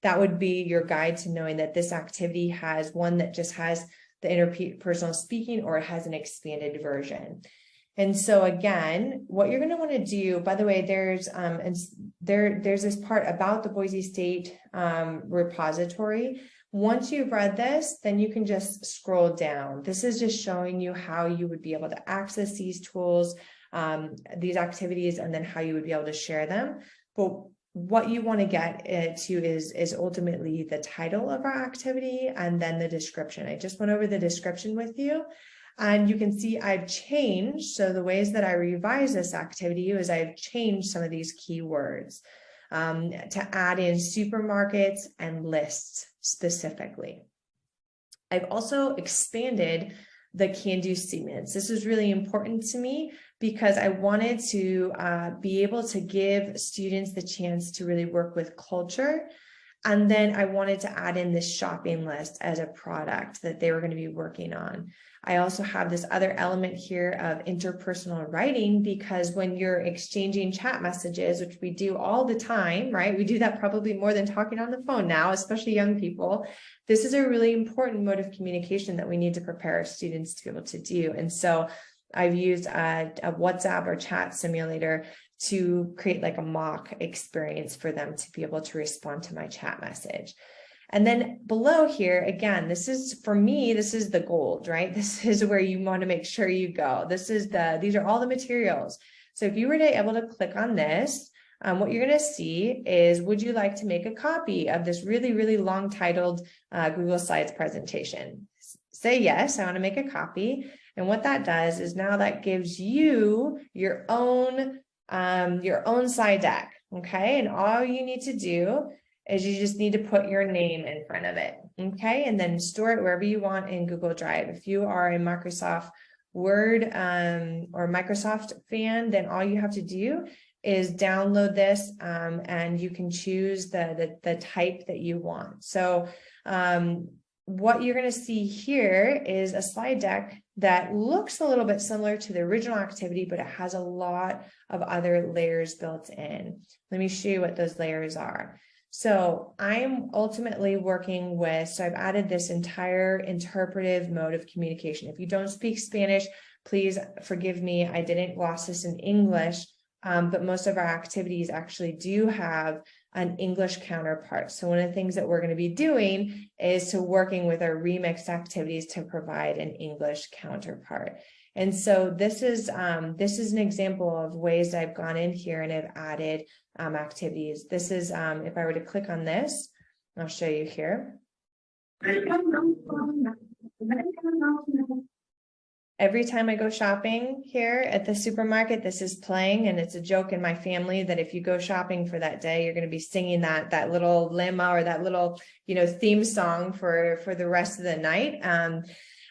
that would be your guide to knowing that this activity has one that just has the interpersonal speaking, or it has an expanded version. And so again, what you're going to want to do, by the way, there's this part about the Boise State repository. Once you've read this, then you can just scroll down. This is just showing you how you would be able to access these tools, these activities, and then how you would be able to share them. But what you want to get to is ultimately the title of our activity and then the description. I just went over the description with you. And you can see I've changed. So the ways that I revise this activity is I've changed some of these keywords to add in supermarkets and lists specifically. I've also expanded the can-do statements. This is really important to me because I wanted to be able to give students the chance to really work with culture. And then I wanted to add in this shopping list as a product that they were going to be working on. I also have this other element here of interpersonal writing, because when you're exchanging chat messages, which we do all the time, right? We do that probably more than talking on the phone now, especially young people. This is a really important mode of communication that we need to prepare our students to be able to do. And so I've used a WhatsApp or chat simulator to create like a mock experience for them to be able to respond to my chat message. And then below here, again, this is, for me, this is the gold, right? This is where you want to make sure you go. These are all the materials. So if you were to be able to click on this, what you're going to see is, would you like to make a copy of this really, really long titled Google Slides presentation? Say yes, I want to make a copy. And what that does is now that gives you your own slide deck, okay? And all you need to do is you just need to put your name in front of it, okay? And then store it wherever you want in Google Drive. If you are a Microsoft Word or Microsoft fan, then all you have to do is download this, and you can choose the type that you want. So what you're going to see here is a slide deck that looks a little bit similar to the original activity, but it has a lot of other layers built in. Let me show you what those layers are. So I'm ultimately working with, so I've added this entire interpretive mode of communication. If you don't speak Spanish, please forgive me. I didn't gloss this in English, but most of our activities actually do have an English counterpart. So one of the things that we're going to be doing is to working with our remixed activities to provide an English counterpart. And so this is an example of ways I've gone in here and I've added activities. This is, if I were to click on this, I'll show you here. Every time I go shopping here at the supermarket, this is playing, and it's a joke in my family that if you go shopping for that day, you're going to be singing that little lemma or that little, theme song for the rest of the night.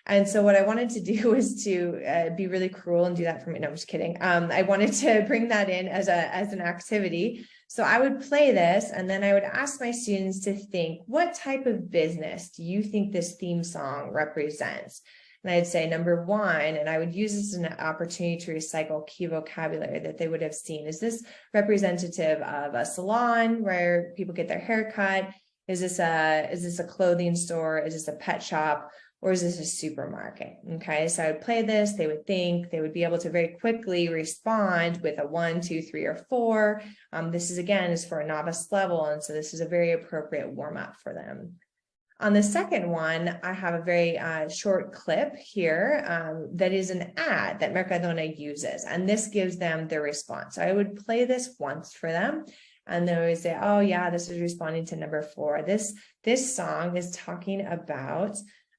And so what I wanted to do was to be really cruel and do that for me. No, I'm just kidding. I wanted to bring that in as an activity. So I would play this, and then I would ask my students to think, what type of business do you think this theme song represents? And I'd say number one, and I would use this as an opportunity to recycle key vocabulary that they would have seen. Is this representative of a salon where people get their hair cut? Is this a clothing store? Is this a pet shop? Or is this a supermarket? Okay, so I would play this, they would think, they would be able to very quickly respond with a 1, 2, 3, or 4. This is for a novice level, and so this is a very appropriate warm-up for them. On the second one, I have a very short clip here that is an ad that Mercadona uses, and this gives them their response. So I would play this once for them, and they would say, oh yeah, this is responding to number 4. This song is talking about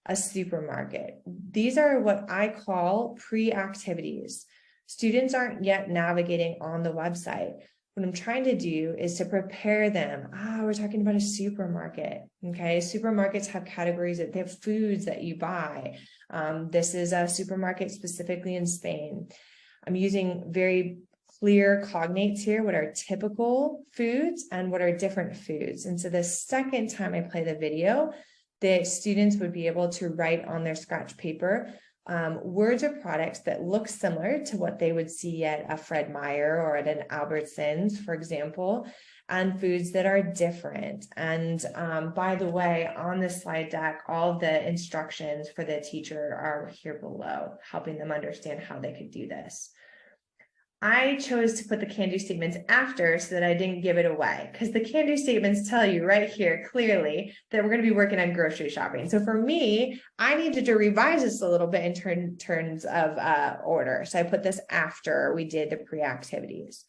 a supermarket. These are what I call pre-activities. Students aren't yet navigating on the website. What I'm trying to do is to prepare them. We're talking about a supermarket. Okay, supermarkets have categories that they have foods that you buy. This is a supermarket specifically in Spain. I'm using very clear cognates here, what are typical foods and what are different foods. And so the second time I play the video, the students would be able to write on their scratch paper words or products that look similar to what they would see at a Fred Meyer or at an Albertsons, for example, and foods that are different. And by the way, on the slide deck, all the instructions for the teacher are here below, helping them understand how they could do this. I chose to put the can-do statements after so that I didn't give it away, because the can-do statements tell you right here clearly that we're going to be working on grocery shopping. So for me, I needed to revise this a little bit in terms of order. So I put this after we did the pre-activities.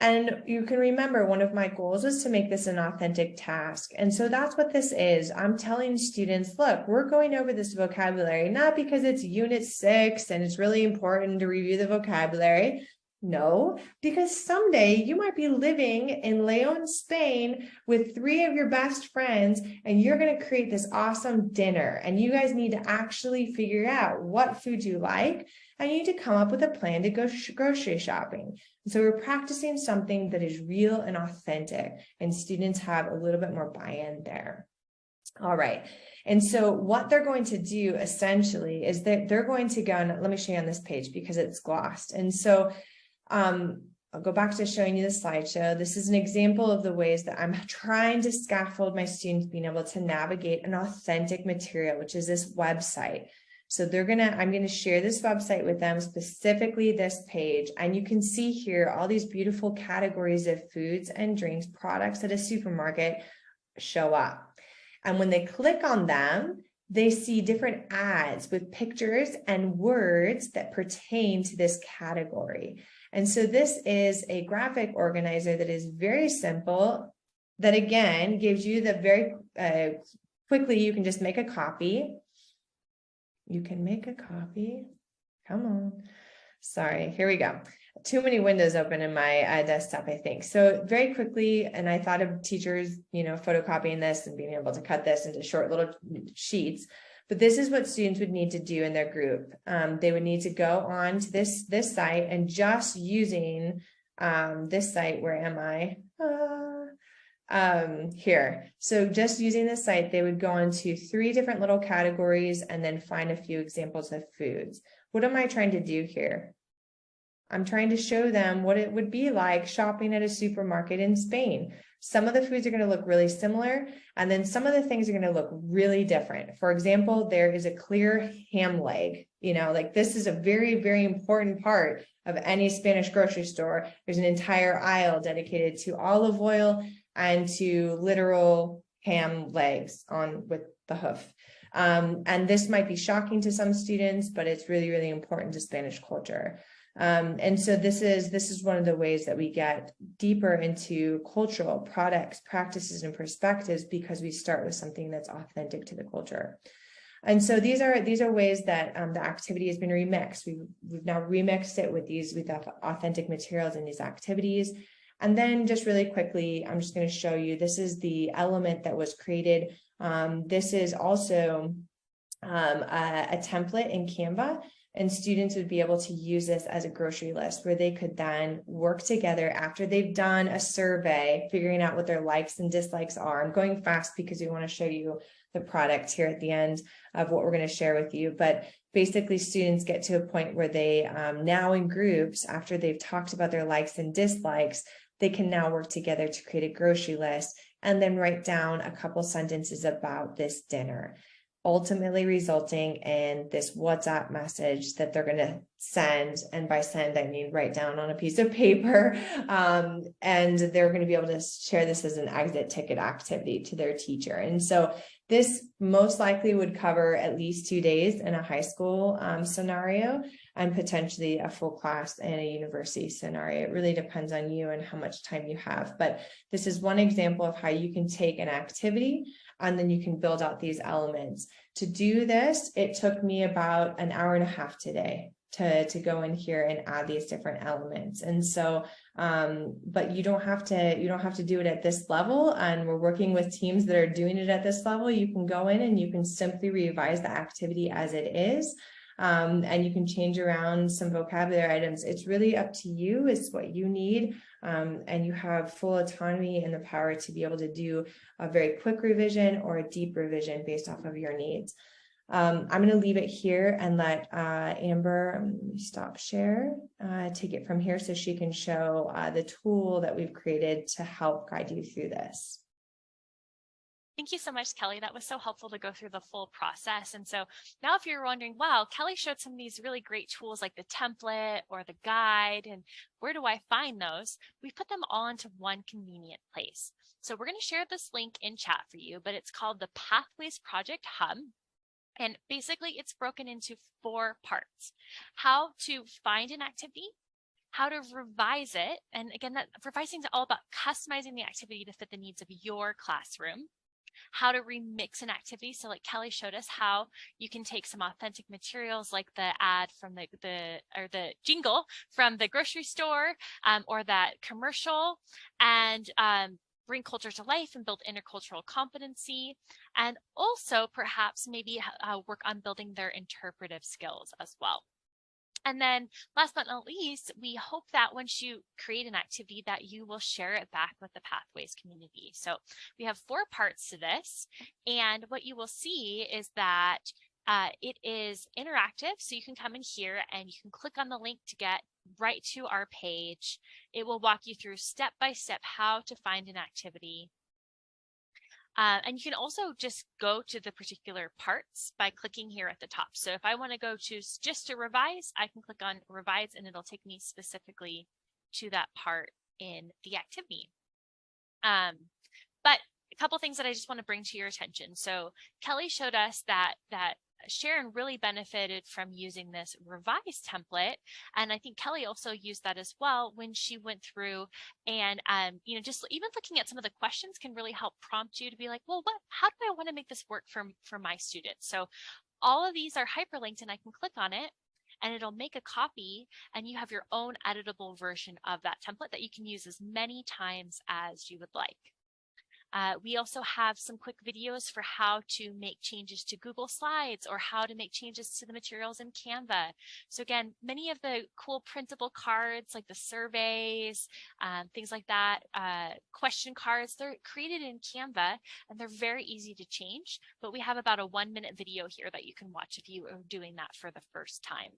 And you can remember one of my goals was to make this an authentic task. And so that's what this is. I'm telling students, look, we're going over this vocabulary, not because it's unit 6 and it's really important to review the vocabulary. No, because someday you might be living in Leon, Spain with 3 of your best friends, and you're going to create this awesome dinner. And you guys need to actually figure out what food you like, and you need to come up with a plan to go grocery shopping. So we're practicing something that is real and authentic, and students have a little bit more buy-in there. All right. And so what they're going to do essentially is that they're going to go, and let me show you on this page because it's glossed. And so I'll go back to showing you the slideshow. This is an example of the ways that I'm trying to scaffold my students being able to navigate an authentic material, which is this website. So I'm going to share this website with them, specifically this page. And you can see here all these beautiful categories of foods and drinks, products at a supermarket show up. And when they click on them, they see different ads with pictures and words that pertain to this category. And so this is a graphic organizer that is very simple, that again gives you the very quickly, you can just make a copy. You can make a copy. Come on. Sorry, here we go. Too many windows open in my desktop, I think. So very quickly, and I thought of teachers, photocopying this and being able to cut this into short little sheets. But this is what students would need to do in their group. They would need to go on to this site, and just using this site, where am I? Here. So just using this site, they would go into 3 different little categories and then find a few examples of foods. What am I trying to do here? I'm trying to show them what it would be like shopping at a supermarket in Spain. Some of the foods are going to look really similar, and then some of the things are going to look really different. For example, there is a clear ham leg. This is a very, very important part of any Spanish grocery store. There's an entire aisle dedicated to olive oil and to literal ham legs with the hoof. And this might be shocking to some students, but it's really, really important to Spanish culture. And so this is one of the ways that we get deeper into cultural products, practices, and perspectives, because we start with something that's authentic to the culture. And so these are ways that the activity has been remixed. We've now remixed it with authentic materials in these activities. And then just really quickly, I'm just going to show you, this is the element that was created. This is also a template in Canva, and students would be able to use this as a grocery list where they could then work together after they've done a survey, figuring out what their likes and dislikes are. I'm going fast because we want to show you the product here at the end of what we're going to share with you. But basically, students get to a point where they now in groups, after they've talked about their likes and dislikes, they can now work together to create a grocery list and then write down a couple sentences about this dinner, ultimately resulting in this WhatsApp message that they're going to send. And by send, I mean write down on a piece of paper. And they're going to be able to share this as an exit ticket activity to their teacher. And so this most likely would cover at least 2 days in a high school scenario, and potentially a full class in a university scenario. It really depends on you and how much time you have. But this is one example of how you can take an activity and then you can build out these elements. To do this, it took me about an hour and a half today to go in here and add these different elements. And so, but you don't have to do it at this level. And we're working with teams that are doing it at this level. You can go in and you can simply revise the activity as it is. and you can change around some vocabulary items. It's really up to you. It's what you need. And you have full autonomy and the power to be able to do a very quick revision or a deep revision based off of your needs. I'm going to leave it here and let Amber stop share, take it from here so she can show the tool that we've created to help guide you through this. Thank you so much, Kelly. That was so helpful to go through the full process. And so now if you're wondering, wow, Kelly showed some of these really great tools like the template or the guide, and where do I find those? We put them all into one convenient place. So we're going to share this link in chat for you, but it's called the Pathways Project Hub. And basically it's broken into 4 parts: how to find an activity, how to revise it. And again, that revising is all about customizing the activity to fit the needs of your classroom. How to remix an activity. So like Kelly showed us how you can take some authentic materials like the ad from the jingle from the grocery store, or that commercial, and bring culture to life and build intercultural competency, and also perhaps maybe work on building their interpretive skills as well. And then last but not least, we hope that once you create an activity that you will share it back with the Pathways community. So we have 4 parts to this, and what you will see is that it is interactive, so you can come in here and you can click on the link to get right to our page. It will walk you through step by step how to find an activity. And you can also just go to the particular parts by clicking here at the top. So if I want to go to just to revise, I can click on revise and it'll take me specifically to that part in the activity. But a couple things that I just want to bring to your attention. So Kelly showed us that Sharon really benefited from using this revise template. And I think Kelly also used that as well when she went through and, just even looking at some of the questions can really help prompt you to be like, well, how do I want to make this work for my students? So all of these are hyperlinked and I can click on it and it'll make a copy and you have your own editable version of that template that you can use as many times as you would like. We also have some quick videos for how to make changes to Google Slides or how to make changes to the materials in Canva. So again, many of the cool printable cards like the surveys, things like that, question cards, they're created in Canva and they're very easy to change, but we have about a 1-minute video here that you can watch if you are doing that for the first time.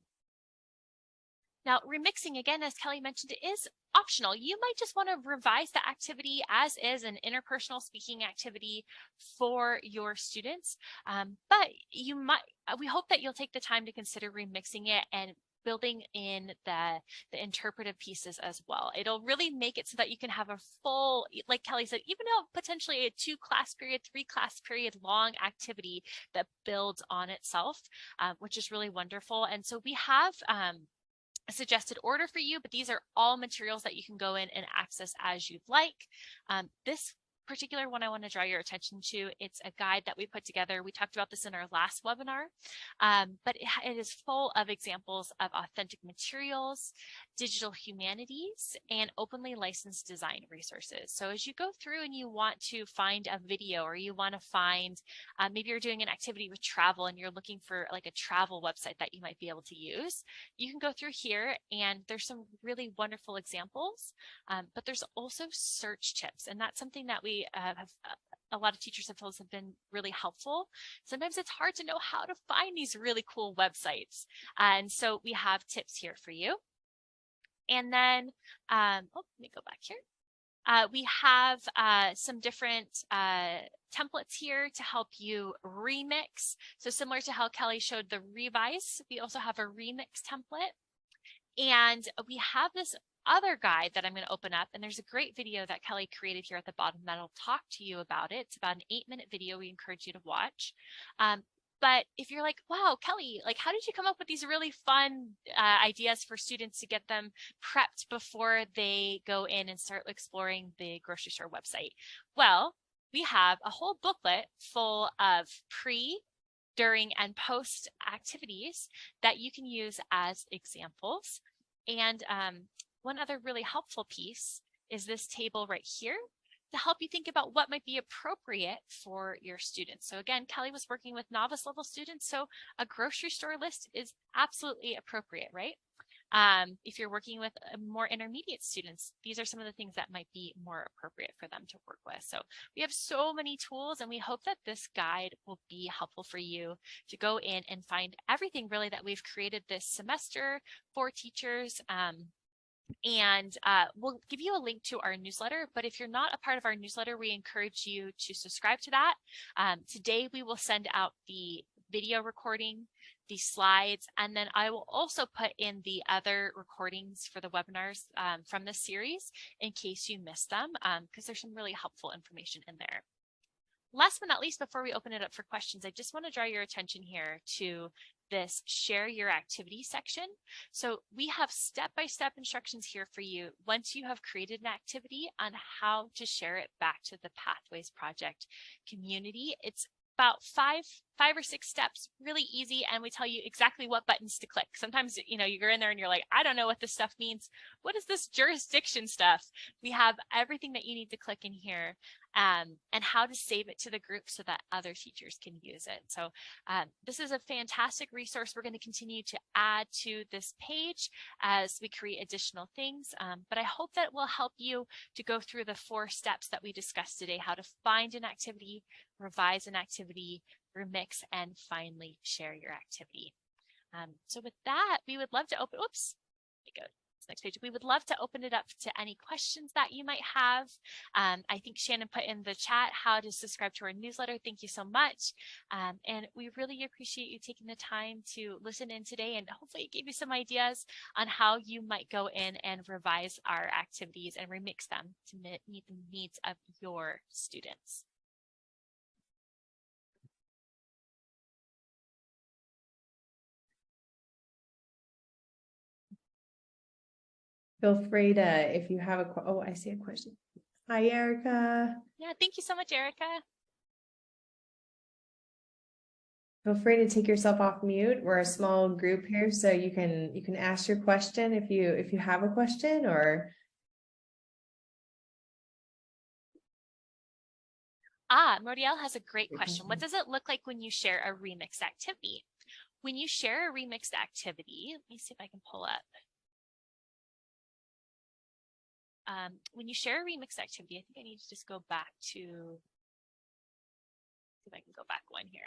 Now, remixing, again, as Kelly mentioned, is optional. You might just want to revise the activity as is an interpersonal speaking activity for your students, but we hope that you'll take the time to consider remixing it and building in the interpretive pieces as well. It'll really make it so that you can have a full, like Kelly said, even though potentially a 2-class period, 3-class period long activity that builds on itself, which is really wonderful. And so we have a suggested order for you, but these are all materials that you can go in and access as you'd like. This particular one I want to draw your attention to, it's a guide that we put together. We talked about this in our last webinar, but it is full of examples of authentic materials, digital humanities, and openly licensed design resources. So as you go through and you want to find a video or you want to find, maybe you're doing an activity with travel and you're looking for like a travel website that you might be able to use, you can go through here and there's some really wonderful examples, but there's also search tips, and that's something that we a lot of teachers have told us have been really helpful. Sometimes it's hard to know how to find these really cool websites. And so we have tips here for you. And then, let me go back here. We have some different templates here to help you remix. So similar to how Kelly showed the revise, we also have a remix template. And we have this other guide that I'm going to open up, and there's a great video that Kelly created here at the bottom that'll talk to you about it. It's about an 8-minute video we encourage you to watch. But if you're like, wow, Kelly, like, how did you come up with these really fun ideas for students to get them prepped before they go in and start exploring the grocery store website? Well, we have a whole booklet full of pre, during, and post activities that you can use as examples. And one other really helpful piece is this table right here. to help you think about what might be appropriate for your students. So again, Kelly was working with novice level students, so a grocery store list is absolutely appropriate, right? If you're working with more intermediate students, these are some of the things that might be more appropriate for them to work with. So we have so many tools, and we hope that this guide will be helpful for you to go in and find everything really that we've created this semester for teachers. And we'll give you a link to our newsletter, but if you're not a part of our newsletter, we encourage you to subscribe to that. Today, we will send out the video recording, the slides, and then I will also put in the other recordings for the webinars from this series in case you missed them, because there's some really helpful information in there. Last but not least, before we open it up for questions, I just want to draw your attention here to this share your activity section. So we have step-by-step instructions here for you once you have created an activity on how to share it back to the Pathways Project community. It's about five or six steps, really easy, and we tell you exactly what buttons to click. Sometimes, you know, you're in there and you're like, I don't know what this stuff means. What is this jurisdiction stuff? We have everything that you need to click in here, and how to save it to the group so that other teachers can use it. So this is a fantastic resource. We're going to continue to add to this page as we create additional things, but I hope that will help you to go through the 4 steps that we discussed today: how to find an activity, revise an activity, remix, and finally share your activity. So with that, we would love to open, oops, let me go to this next page. We would love to open it up to any questions that you might have. I think Shannon put in the chat how to subscribe to our newsletter. Thank you so much. And we really appreciate you taking the time to listen in today, and hopefully it gave you some ideas on how you might go in and revise our activities and remix them to meet the needs of your students. Feel free to, if you have oh, I see a question. Hi, Erica. Yeah, thank you so much, Erica. Feel free to take yourself off mute. We're a small group here, so you can ask your question if you have a question. Or Moriel has a great question. What does it look like when you share a remixed activity? When you share a remixed activity, let me see if I can pull up. When you share a remixed activity, I think I need to just go back to, see if I can go back one here.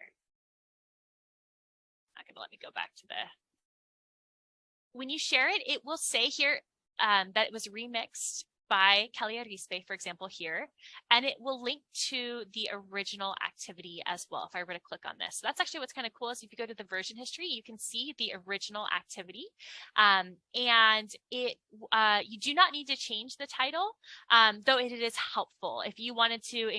Not gonna let me go back to when you share it, it will say here that it was remixed by Kelly Arispe, for example, here, and it will link to the original activity as well if I were to click on this. So that's actually what's kind of cool is if you go to the version history, you can see the original activity, and it you do not need to change the title, though it is helpful if you wanted to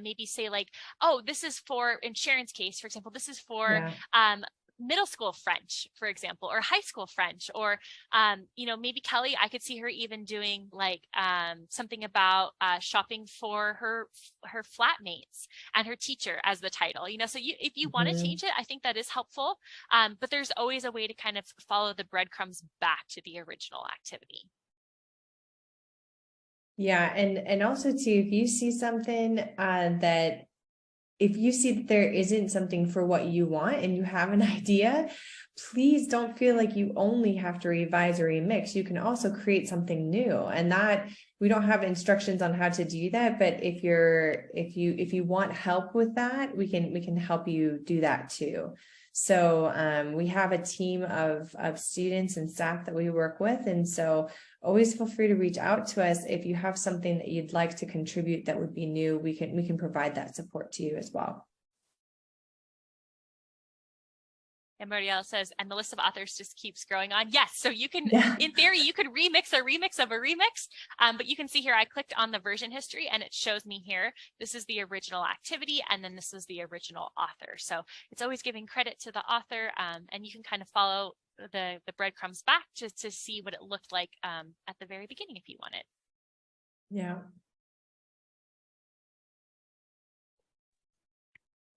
maybe say like, oh, this is for, in Sharon's case, for example, this is for middle school French, for example, or high school French, or, you know, maybe Kelly, I could see her even doing like something about shopping for her flatmates and her teacher as the title, you know, so if you want to change it, I think that is helpful. But there's always a way to kind of follow the breadcrumbs back to the original activity. Yeah, and also too, if you see something that if you see that there isn't something for what you want and you have an idea, please don't feel like you only have to revise or remix. You can also create something new, and that we don't have instructions on how to do that. But if you want help with that, we can help you do that too. So we have a team of students and staff that we work with, and so always feel free to reach out to us if you have something that you'd like to contribute that would be new. We can provide that support to you as well. And Muriel says, and the list of authors just keeps growing on. Yes, so you can, in theory, you could remix a remix of a remix, but you can see here, I clicked on the version history and it shows me here, this is the original activity, and then this is the original author. So it's always giving credit to the author, and you can kind of follow the breadcrumbs back to see what it looked like at the very beginning if you want it. Yeah.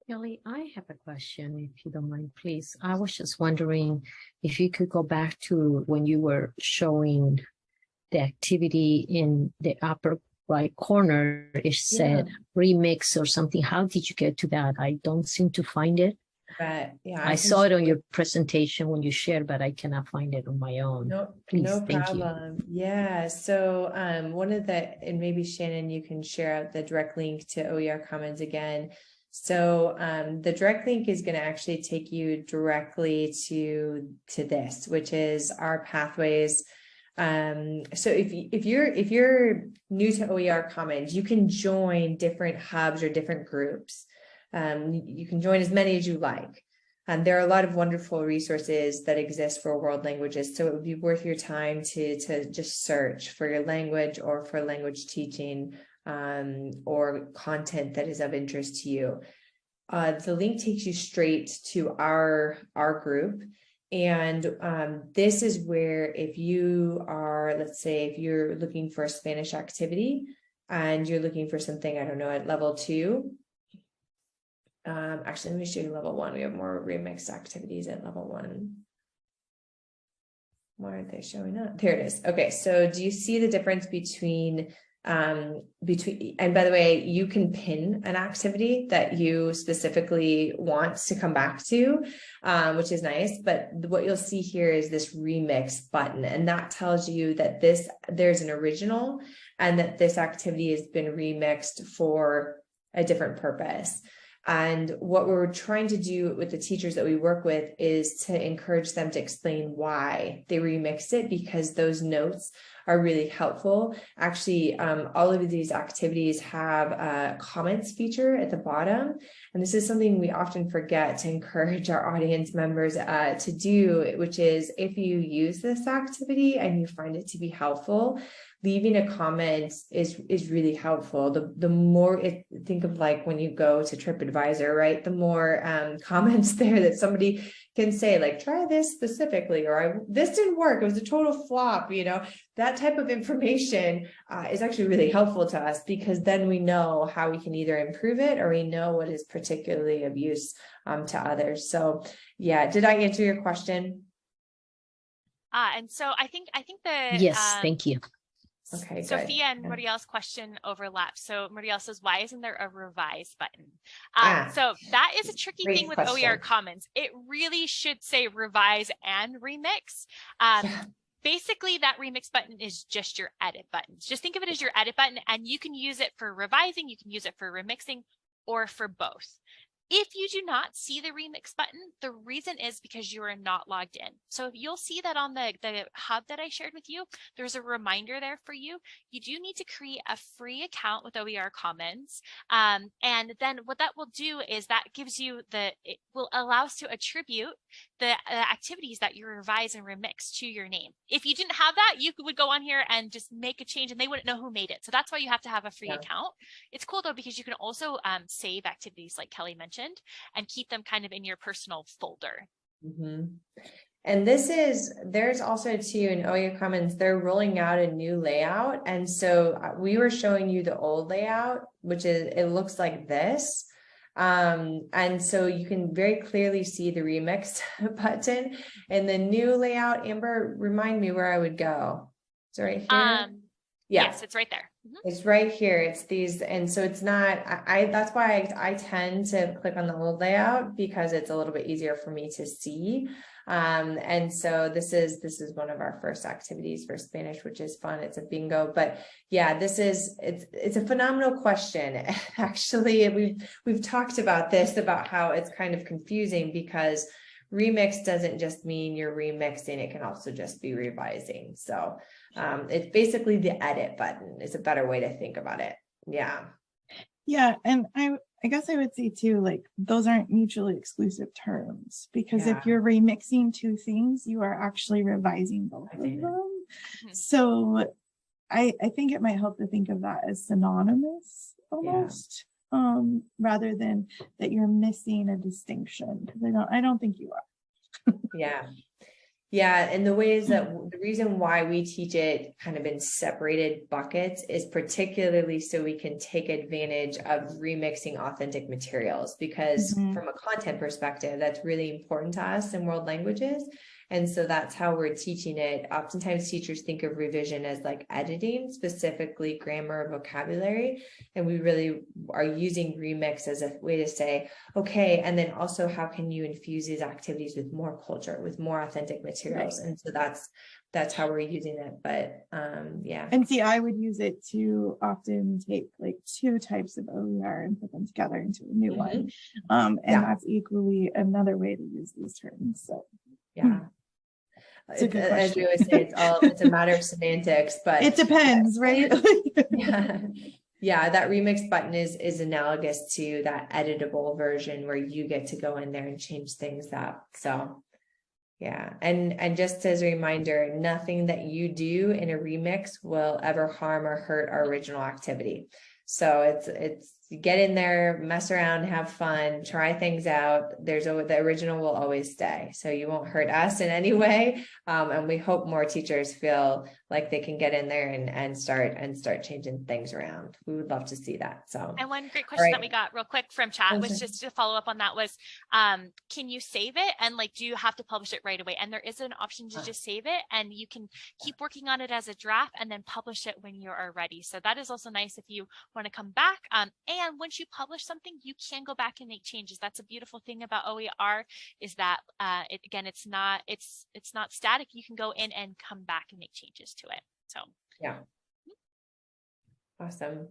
Kelly, I have a question, if you don't mind, please. I was just wondering if you could go back to when you were showing the activity in the upper right corner, it said remix or something. How did you get to that? I don't seem to find it. But yeah, I saw it on your presentation when you shared, but I cannot find it on my own. Please, no thank you. problem. Yeah. So one of the, and maybe Shannon, you can share out the direct link to OER Commons again. So the direct link is going to actually take you directly to this, which is our pathways. So if you're new to OER Commons, you can join different hubs or different groups. You can join as many as you like. There are a lot of wonderful resources that exist for world languages. So it would be worth your time to just search for your language or for language teaching or content that is of interest to you. The link takes you straight to our group. And this is where if you are, let's say, if you're looking for a Spanish activity and you're looking for something, I don't know, at level 2. Actually, let me show you level 1. We have more remixed activities at level 1. Why aren't they showing up? There it is. Okay, so do you see the difference between, and by the way, you can pin an activity that you specifically want to come back to, which is nice. But what you'll see here is this remix button, and that tells you that there's an original and that this activity has been remixed for a different purpose. And what we're trying to do with the teachers that we work with is to encourage them to explain why they remixed it, because those notes are really helpful. Actually, all of these activities have a comments feature at the bottom. And this is something we often forget to encourage our audience members to do, which is if you use this activity and you find it to be helpful, leaving a comment is really helpful. The more think of like when you go to TripAdvisor, right? The more comments there that somebody can say, like, try this specifically, or this didn't work, it was a total flop, that type of information is actually really helpful to us, because then we know how we can either improve it or we know what is particularly of use to others. So yeah, did I answer your question? And so I think the yes, thank you. Okay, good. Sophia and Muriel's question overlaps. So Muriel says, why isn't there a revise button? So that is a tricky thing with OER Commons. It really should say revise and remix. Basically, that remix button is just your edit button. Just think of it as your edit button, and you can use it for revising, you can use it for remixing, or for both. If you do not see the remix button, the reason is because you are not logged in. So you'll see that on the hub that I shared with you, there's a reminder there for you. You do need to create a free account with OER Commons. And then what that will do is that gives you it will allow us to attribute the activities that you revise and remix to your name. If you didn't have that, you would go on here and just make a change and they wouldn't know who made it. So that's why you have to have a free account. It's cool though, because you can also save activities like Kelly mentioned and keep them kind of in your personal folder. And there's also too in OER Commons, they're rolling out a new layout. And so we were showing you the old layout, which is, it looks like this. And so you can very clearly see the remix button. And the new layout, Amber, remind me where I would go. It's right here. Yes, it's right there. It's right here. It's these, and so it's not, that's why I tend to click on the old layout, because it's a little bit easier for me to see. And so this is one of our first activities for Spanish, which is fun. It's a bingo, but yeah, it's a phenomenal question. Actually, we've talked about this, about how it's kind of confusing, because remix doesn't just mean you're remixing, it can also just be revising. So it's basically the edit button is a better way to think about it. Yeah, and I guess I would say too, like, those aren't mutually exclusive terms, because if you're remixing two things, you are actually revising both of them. So I think it might help to think of that as synonymous almost, rather than that you're missing a distinction, because I don't think you are. Yeah, and the ways that the reason why we teach it kind of in separated buckets is particularly so we can take advantage of remixing authentic materials, because from a content perspective, that's really important to us in world languages. And so that's how we're teaching it. Oftentimes teachers think of revision as like editing, specifically grammar, vocabulary. And we really are using remix as a way to say, okay, and then also how can you infuse these activities with more culture, with more authentic materials? Right. And so that's how we're using it. But yeah. And see, I would use it to often take like two types of OER and put them together into a new one. And that's equally another way to use these terms. So yeah. It's a good as we always say, it's a matter of semantics, but it depends, right? Yeah, that remix button is analogous to that editable version where you get to go in there and change things up. So yeah, and just as a reminder, nothing that you do in a remix will ever harm or hurt our original activity. So it's get in there, mess around, have fun, try things out. The original will always stay. So you won't hurt us in any way. And we hope more teachers feel like they can get in there and start changing things around. We would love to see that. So, and one great question that we got real quick from chat was just to follow up on that was, can you save it? And like, do you have to publish it right away? And there is an option to just save it, and you can keep working on it as a draft and then publish it when you are ready. So that is also nice if you want to come back. And once you publish something, you can go back and make changes. That's a beautiful thing about OER is that it's not static. You can go in and come back and make changes to it. So yeah, awesome.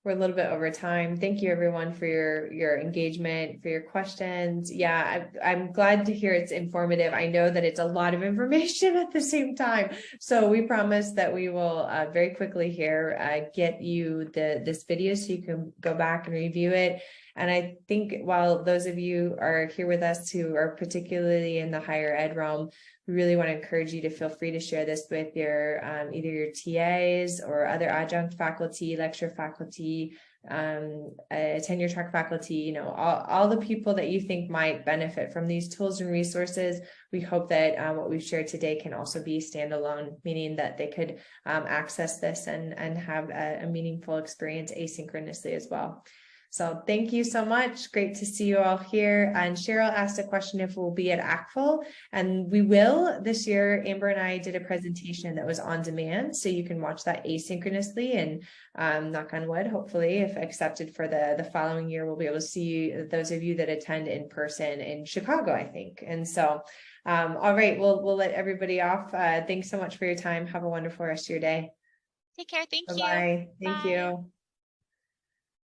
We're a little bit over time. Thank you everyone for your engagement, for your questions. Yeah, I'm glad to hear it's informative. I know that it's a lot of information at the same time. So we promise that we will very quickly here get you this video so you can go back and review it. And I think while those of you are here with us who are particularly in the higher ed realm, we really want to encourage you to feel free to share this with your either your TAs or other adjunct faculty, lecture faculty, tenure track faculty, all the people that you think might benefit from these tools and resources. We hope that what we've shared today can also be standalone, meaning that they could access this and have a meaningful experience asynchronously as well. So thank you so much. Great to see you all here. And Cheryl asked a question if we'll be at ACTFL, and we will this year. Amber and I did a presentation that was on demand, so you can watch that asynchronously, and knock on wood, hopefully, if accepted for the following year, we'll be able to see those of you that attend in person in Chicago, I think. And so, all right, we'll let everybody off. Thanks so much for your time. Have a wonderful rest of your day. Take care. Thank you. Bye-bye. Thank you.